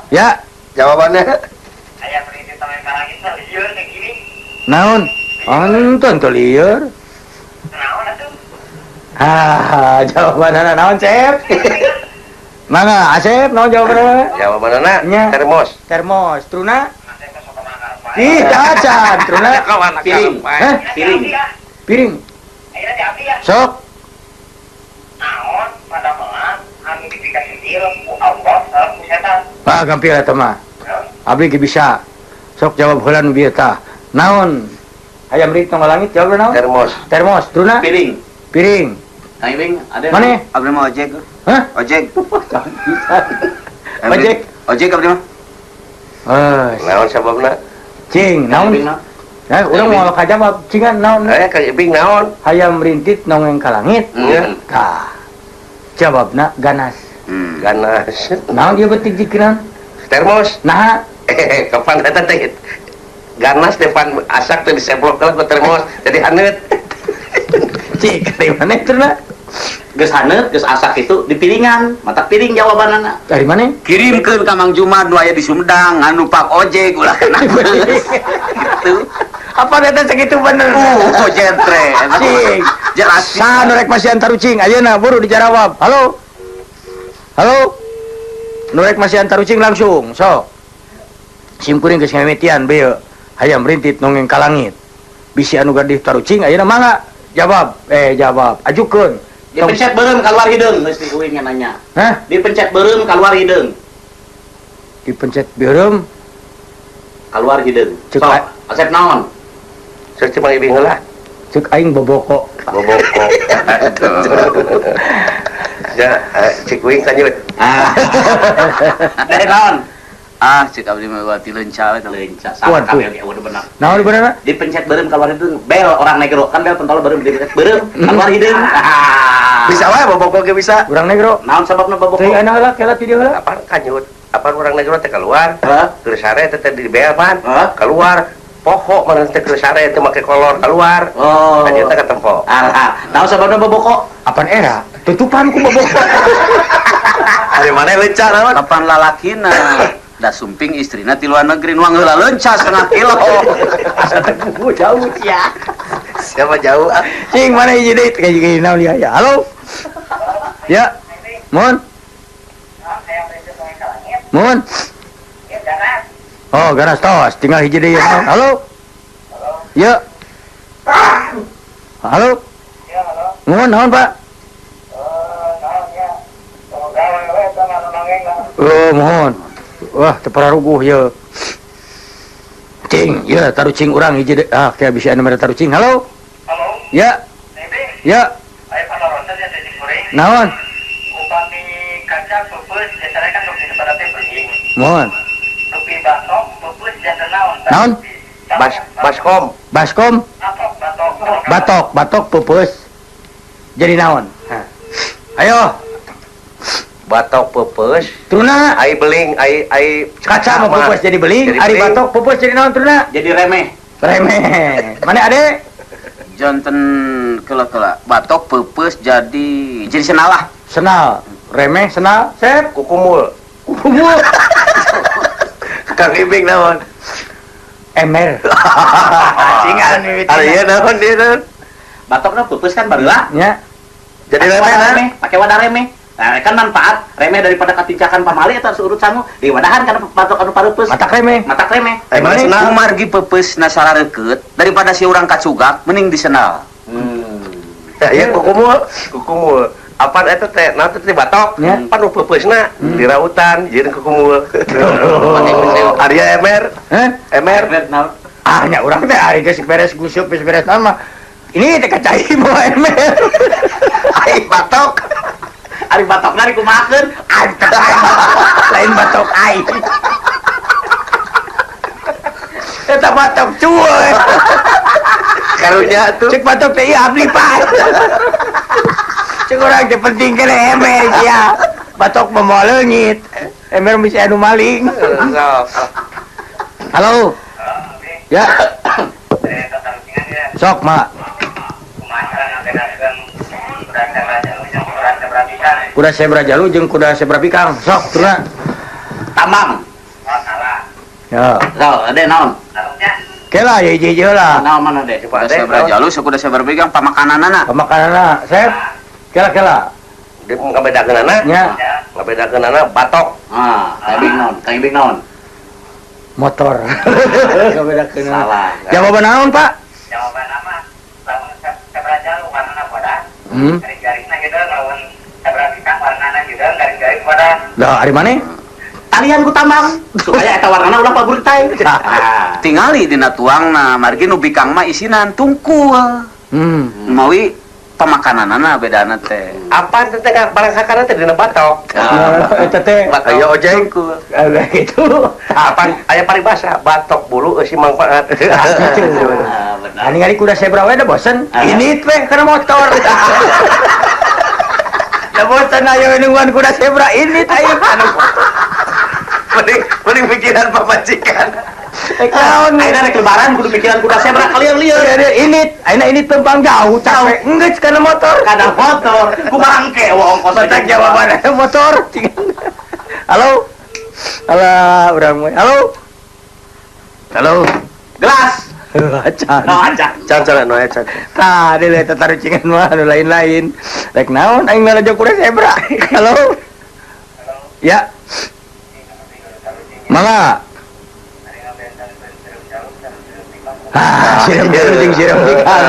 S1: Ya,
S2: jawabannya
S8: Aya berita tentang kalangit mah lieur nih gini.
S1: naon? Anton teu lieur.
S8: Naon atuh?
S1: Jawabanana naon, Cep? Mangga, Asep, naon jawabanana?
S2: jawabanana
S1: Nya.
S2: termos
S1: Termos, truna?
S8: Ate teh sok mangga apa?
S1: Ih, cacan, truna.
S3: Piring.
S1: Hah?
S3: Piring.
S1: Piring.
S8: Ayeuna diabdi ya.
S1: Sok.
S8: Naon pada melang anu dikasih deal ku Allah sareng ku setan.
S1: Gampil eta mah. Abdi ge bisa. Sok jawab heula nu bieu tah. Naon? Ayam rintit nongol langit jawab naon?
S2: termos
S1: Termos, truna?
S3: Piring.
S1: Piring.
S3: Kang Ibing ada.
S1: Mana?
S7: Abdi mah ojek.
S1: Hah?
S7: Ojek.
S1: Ojek.
S7: Ojek abdi mah.
S2: naon sababna
S1: Cing, naon? Urang mau kajawab, cingan naon?
S2: Kang Ibing naon
S1: Hayam rintit nongeng ka langit.
S2: Ya.
S1: Tah. Jawabna ganas.
S2: ganas
S1: Naon ieu beutik dikeun?
S2: termos
S1: Nah,
S2: kapan eta teh ganas depan asak teh diseblok ke termos jadi haneut
S1: cik, dari mana itu na?
S3: Geus haneut, geus asak itu di piringan. Mata piring jawabanana.
S1: Dari mana?
S7: Kirimkeun ka Mang Jumat nu aya di Sumedang anu pak ojek ulah kena. Gitu.
S1: Apa data segitu bener?
S7: Jentre.
S1: Cing.
S7: Jelas.
S1: Sah norek masih antar ucing. Ayeuna buru dijawab. Halo. Halo. Norek masih antar ucing langsung. So. Sim kuring geus ngamitian beu. Hayam rintit nongeng ka langit. Bisi anu gadih tarucing ayeuna mangga. Jawab. Jawab. Ajukeun.
S3: Dipencet beureum keluar hideung geus di uing nanya.
S1: Hah?
S3: Dipencet beureum keluar hideung.
S1: Dipencet beureum.
S3: Keluar hideung.
S1: Cek
S3: So,
S1: a-
S3: Asep naon?
S2: sok cuma Ibing heula
S1: Cek aing boboko.
S2: boboko ya cik wing kanyut
S3: Dari naon?
S7: Cek abdi mah wati leunca we teh.
S3: Leunca sama
S1: Waduh.
S3: kabeh udah benar.
S1: Naon benerna?
S3: Dipencet beureum keluar hideung. Bel orang negro kan bel pentol beureum dipencet beureum keluar hideung.
S2: bisa wae boboko ge bisa
S1: Urang negro.
S3: Naon sababna babok?
S1: Teuing ayeuna heula kela ti dieu heula.
S2: apa kanyut apa orang negro teh keluar
S3: Hah?
S2: keur sare teh di bel pan
S3: Hah?
S2: keluar poho mana teh keur sare teh make kolor keluar
S3: Oh.
S2: kanyut teh ketempo
S3: Naon sababna babok?
S1: Apaan era? Tutupan ku boboko.
S2: ari mana leunca naon
S7: Kapan lalakina da sumping istrina ti luar negeri nuang heula leunca 1/2 kilo.
S1: Asa teu jauh sia.
S2: siapa jauh
S1: Cing mana hiji deui kayak gini naon dia ya. Halo. Ya. Mun.
S8: Aya berita tentang kalangit.
S1: Mun.
S8: Ya jangan.
S1: Oh, ganas tos. Tinggal hiji deui. Halo. Ya. Halo.
S8: Ya halo.
S1: Mun naon, Pak?
S8: Naon ya. Semoga we teh anu nongeng lah.
S1: Oh, mohon. Wah, tepararuguh ya. Cing, ya taruh cing urang hiji deh. Ah, kayak bisa anu mere taruh cing. Halo?
S8: Halo,
S1: Ya,
S8: Nebeng.
S1: ya.
S8: Ayo panorosan ya tadi goreng.
S1: Naon?
S8: Upami kaca pupus, biasanya kan nupi pada teh beringin.
S1: Mohon.
S8: Nupi batok, pupus jasa naon.
S1: Naon?
S2: Baskom.
S1: Baskom,
S8: Batok.
S1: batok pupus. Jadi naon? Hah. Ayo,
S2: Batok pupus.
S1: Truna.
S2: Ai beling, ai
S1: Kaca mau pupus jadi beling,
S2: Jadi
S1: ari
S2: beling.
S1: batok pupus jadi naon Truna?
S3: Jadi remeh.
S1: Remeh. Mana ade?
S7: Janten kela batok pepes jadi senalah.
S1: Senal, remeh senal, sep.
S2: Kukumul.
S1: Kumul.
S2: Kang Ibing naon?
S1: Emer. Cingan nih.
S2: Ari ieu naon dia naon?
S3: Batoknya pupus kan barulah.
S1: Ya.
S2: Jadi remeh
S3: Pakai wadah remeh. Nah, kan manfaat remeh daripada katincakan pamali eta urut samu di wadahan karena batok anu pareupeus.
S1: Mata remeh.
S3: Mata remeh.
S2: Emang
S7: Mana
S2: senal?
S7: kumargi pepes nasara reket daripada si orang kacugak mending disenal.
S2: Ya, ieu kukumul. Apaan eta teh? Naon teh batok?
S1: Ya.
S2: Pan nu pepeusna di rautan, jeung kukumul. Ari emer.
S1: Heh?
S2: Emer.
S1: Ah, nya urang teh ari geus beres gusup geus beres naon mah. Ini teh kacai mau emer.
S2: Ai batok.
S3: Ari batok dari kumakeun.
S1: Lain batok ai. Eta batok cuy.
S2: Karunya tuh.
S1: Cek batok teh ieu abli Pak. Cek urang teh penting kena emer ya. Batok mah moal leungit. Emer bisa anu maling. Halo. Ya, sok mak. Kuda sebra jalu jeung kuda sebra pikang. Sok turna.
S3: Tambang.
S1: Ya.
S3: So, ade naon?
S1: Kela ya hiji lah.
S3: Naon mana ade?
S7: Kuda sebra jalu sakuda sebra bigang pamakananana.
S1: Pemakanana, Sep. Kela.
S2: Dia ngabedakeunana.
S1: Nya
S2: Ngabedakeunana batok.
S3: Ah, Kang Ibing naon?
S1: motor. Ngabedakeun.
S3: Salah.
S1: Jawaban naon, Pak?
S8: Jawaban nama, lamun sabaraja lu warna wadah.
S1: Hmm.
S8: Garing-garingna gitu lawan sabaraja pikang warnana juga garing-garing wadah.
S1: Lah, ari maneh?
S3: Talian ku tambang supaya eta warnana ulah pabrik teh. Ah.
S7: Tingali dina tuangna margi nu bikang mah isinan tungkul. Mawi pamakananana bedana teh.
S2: Apaan teh barang sakana teh dina batok.
S1: Eta teh
S2: Aya ojeng.
S1: ada gitu.
S2: Apaan aya paribasa batok bulu eusi manfaat.
S3: Ah, benar.
S1: Ani ngari kuda sebra we da bosen.
S3: Ah.
S1: Ini teh kana motor. Da bosen ayo nungguan kuda sebra ini teh anu.
S2: Mending pikiran pamajikan.
S1: Naon
S3: Ayeuna rek lebaran kudu mikiran kuda sebra kalieur-lieur.
S1: ini, ayeuna ini tembang jauh capek. Enggeus kana motor.
S3: Kada motor, ku bangke wong ongkos
S1: Batak jawaban motor. Halo. Halo, urang we. Halo. Halo.
S3: Gelas.
S1: Acan.
S3: No aja.
S2: Can no can.
S1: Tadi lihat tarucingan mah anu lain-lain. Rek naon aing ngarajo kuda sebra. Halo. Ya. Mangga. Siram jalu jeung siram pikang.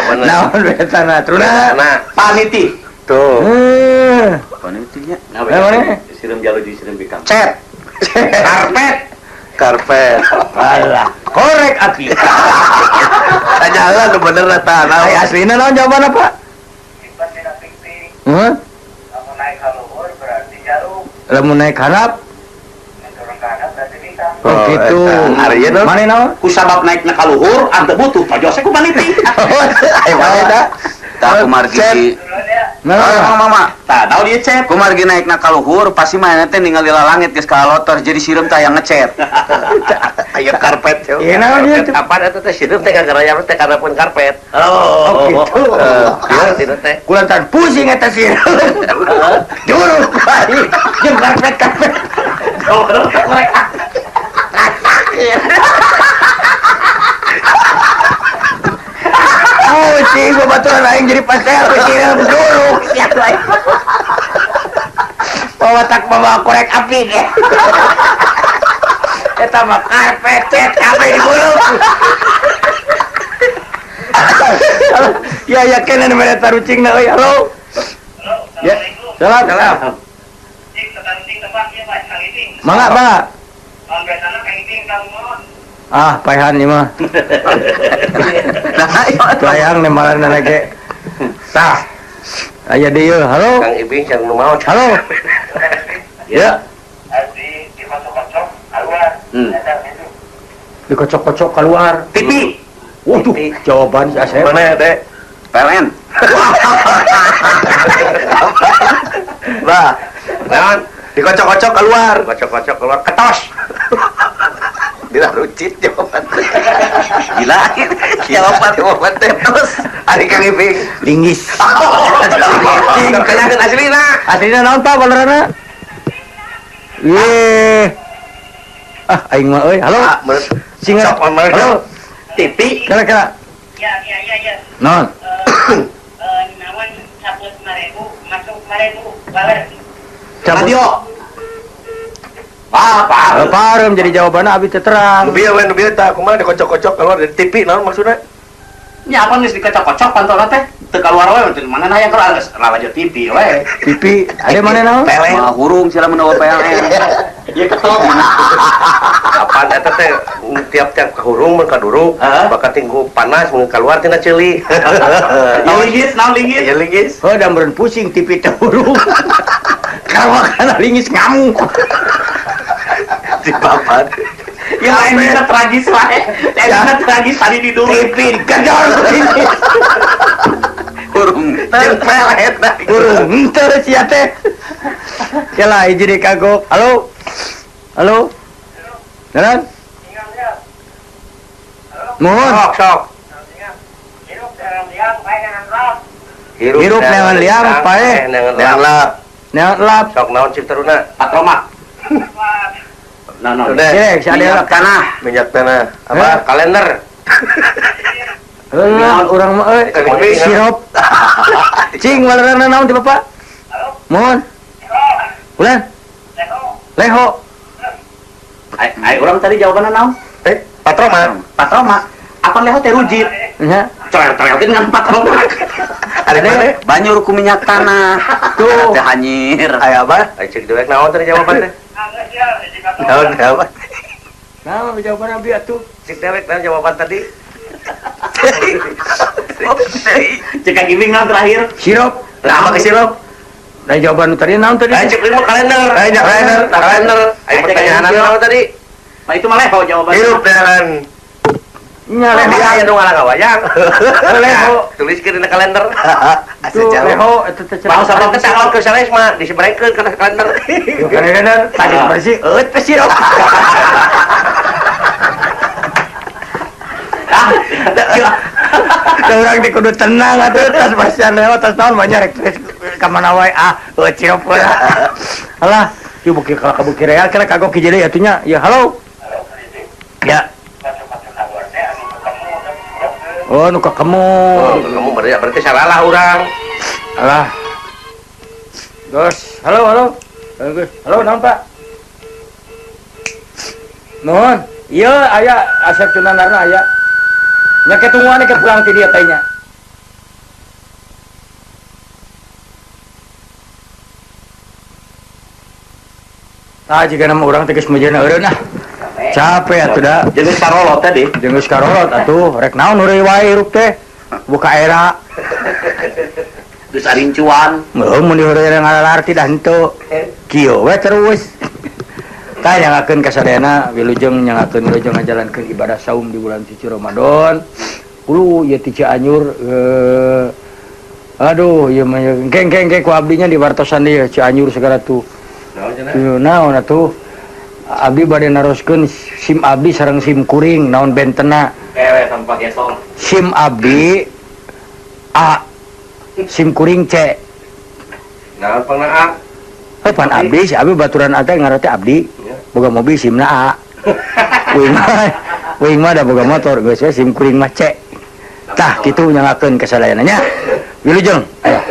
S2: bener.
S1: Naon betana truna?
S2: Nah,
S3: Paniti.
S2: tuh.
S7: Panitinya.
S1: Mana?
S3: Siram jalu di siram bikang.
S2: Cet.
S3: Karpet.
S2: Karpet.
S1: Alah, korek api.
S2: Tanyalah nu bener eta.
S1: Ai aslina naon jawaban apa?
S8: Simpan dina ping-ping.
S1: Heh?
S8: Lamun naik ka luhur berarti jarum.
S1: Lamun naik harap.
S8: Turun ka atas berarti bintang.
S1: Oh gitu.
S2: Ari ieu naon?
S1: Mana naon?
S3: Ku sabab naikna ka luhur anteu butuh tojose ku paniti.
S1: Ayo mana da?
S7: Tak kumargi
S8: Turun ya.
S1: Nah,
S7: mama.
S3: Tah daun ieu cep.
S7: Kumargi naikna ka luhur pasti mah teh ningali langit geus kalotor jadi sireum teh yang ngecet.
S2: Aya karpet yo.
S1: Iya, naon ieu?
S2: Apaan eta teh sideum teh kagaraya teh karena pun karpet.
S1: Oh, gitu.
S2: Ieu tina teh.
S1: Kulantan pusing eta sih. Juruk baik. Jeung karpet.
S3: Korek.
S1: Oh, cing gua baturan aing jadi pastel kira juruk siap lain. Pawatak bawa korek api ge. Eta mah karpet cet kabeh digulung. Ya kena mere tarucingna euy. Halo. Ya. Salam.
S8: Cik, tetancing tebak ya, Pak. Kali
S1: Mangga.
S8: Biasanya Kang Ibing Kang Mon.
S1: Ah, paehan ieu mah. Payang nemalan lagi. Tah. Aya dieu. Halo.
S2: Kang Ibing yang nu maot.
S1: Halo. Ya.
S8: Di kocok-kocok keluar. Itu.
S1: Dikocok-kocok keluar.
S2: TV.
S1: Waduh, jawaban si Asep.
S2: Mana Dek?
S7: PLN.
S2: Bah. Naon? Dikocok-kocok keluar. Kocok-kocok keluar. Ketos. Bila rucit jawaban. Gila. Jawaban terus. Ari Kang Ibing.
S1: Linggis.
S2: Kanyakeun aslina.
S1: Aslinya naon Pak balerana? Ye. Ah, aing mah euy. Halo. Singa. Halo.
S2: TV.
S1: Kira-kira.
S8: Ya.
S1: Non.
S8: Nawan 105.000 masuk 5.000 baler.
S2: Radio. Apa?
S1: Parem jadi jawabannya abi teu terang.
S2: Nu bieu tah kumaha dikocok-kocok keluar dari TV naon maksudna?
S9: Ya apa nih dikocok-kocok pantolna teh? Teu kaluar we mana hayang keluar rawaja TV we.
S1: TV, ada mana naon?
S7: Mah hurung sila menawa PLN.
S9: Ya ketok.
S2: Apaan eta teh tiap-tiap kahurung mun kaduruk bakal tinggu panas mun keluar tina ceuli.
S9: Naon linggis?
S2: Ya linggis.
S1: Oh, dan beren pusing TV teh hurung. Kalau kana linggis ngamuk.
S2: Di papan.
S9: Ya ini tragis wae. Ini tragis tadi di dulu.
S1: TV gedor sini.
S7: Hurung.
S2: Pelet.
S1: Hurung teu sia teh. Yalah hiji deui kagok. Halo. Halo. Jalan. Mohon.
S2: Sok.
S8: Hidup dalam liang baik dengan roh.
S1: Hirup neangan liang pae.
S2: Neangan lap.
S1: Neangan lap.
S2: Sok naon ciptaruna?
S9: Patroma.
S2: Udah.
S1: Cek, si ada
S7: Tanah.
S2: Minyak tanah. Apa? Kalender.
S1: Urang mah euy. Sirup. Cing balerana naon ti Bapak? Mohon. Ulan. Leho.
S9: Ai urang tadi jawabanna naon? Patroma. Apa leho teh rujit?
S1: Nya.
S9: Coret-coretin dengan patroma.
S2: Ada mana?
S7: Banjur ku minyak tanah.
S1: Tuh.
S7: Teh hanyir.
S2: Aya apa? Ayo cek dewek naon tadi jawaban teh? Naon apa?
S1: Nah, jawaban abi atuh.
S2: Cek dewek naon jawaban tadi?
S9: Cek Kang Ibing naon terakhir?
S1: Sirup.
S2: Apa ke sirup?
S1: Nah, jawaban nu tadi naon tadi?
S2: Ayo cek lima kalender. Kalender. Ayo pertanyaan naon tadi?
S9: Nah itu mah leho jawabannya.
S2: Hirup dengan
S1: Nya leho.
S2: Dia aya nu ngalang wayang.
S1: Leho.
S2: Tuliskeun dina kalender.
S1: Tuh leho eta teh
S2: Mau sabab teh calon ke sales mah disebarkeun kana kalender.
S1: Kalender tadi bersih eut teh sirup. Orang di kudu tenang atuh tas pasian lewat tas naon banyak rek ka mana wae eut sirup heula. Alah, ieu bukir ka bukir real kira kagok hiji deui atunya. Ya halo. Ya. Oh, nu ka kamu.
S2: Oh, kamu berarti salah urang.
S1: Alah. Gus, halo. Gus, halo naon Pak? Nuhun. Ieu aya Asep Cunandarna aya. Nya ketungguan ke pulang ti dieu teh nya. Jika nama orang tegas mejana eureun ah. Capek atuh da.
S9: Jeung karolot tadi.
S1: Jeung geus karolot atuh, rek naon heureuy wae hirup teh. Buka era.
S9: Geus arincuan.
S1: Mun diheureuy ngalalar ti dah henteu. Kieu we terus. Tah nyangakeun kasadayana wilujeng nyangakeun wilujeng ngajalankeun ibadah saum di bulan suci Ramadan. Kulo ieu ti Cianjur aduh ieu mah geng ku abdinya di wartosan dieu Cianjur segala tuh. Naon atuh? Abdi bade naroskeun SIM abdi sareng SIM kuring naon bentena.
S9: Tanpa gesong.
S1: SIM abdi A, SIM kuring C.
S2: Naon pangna A?
S1: Pan abdi si abdi baturan teh ngaran teh abdi. Boga mobil SIM-na A. Uing mah da boga motor geus we SIM kuring mah C. Tah kitu nyangakeun kasadayanana nya. Wilujeng aya.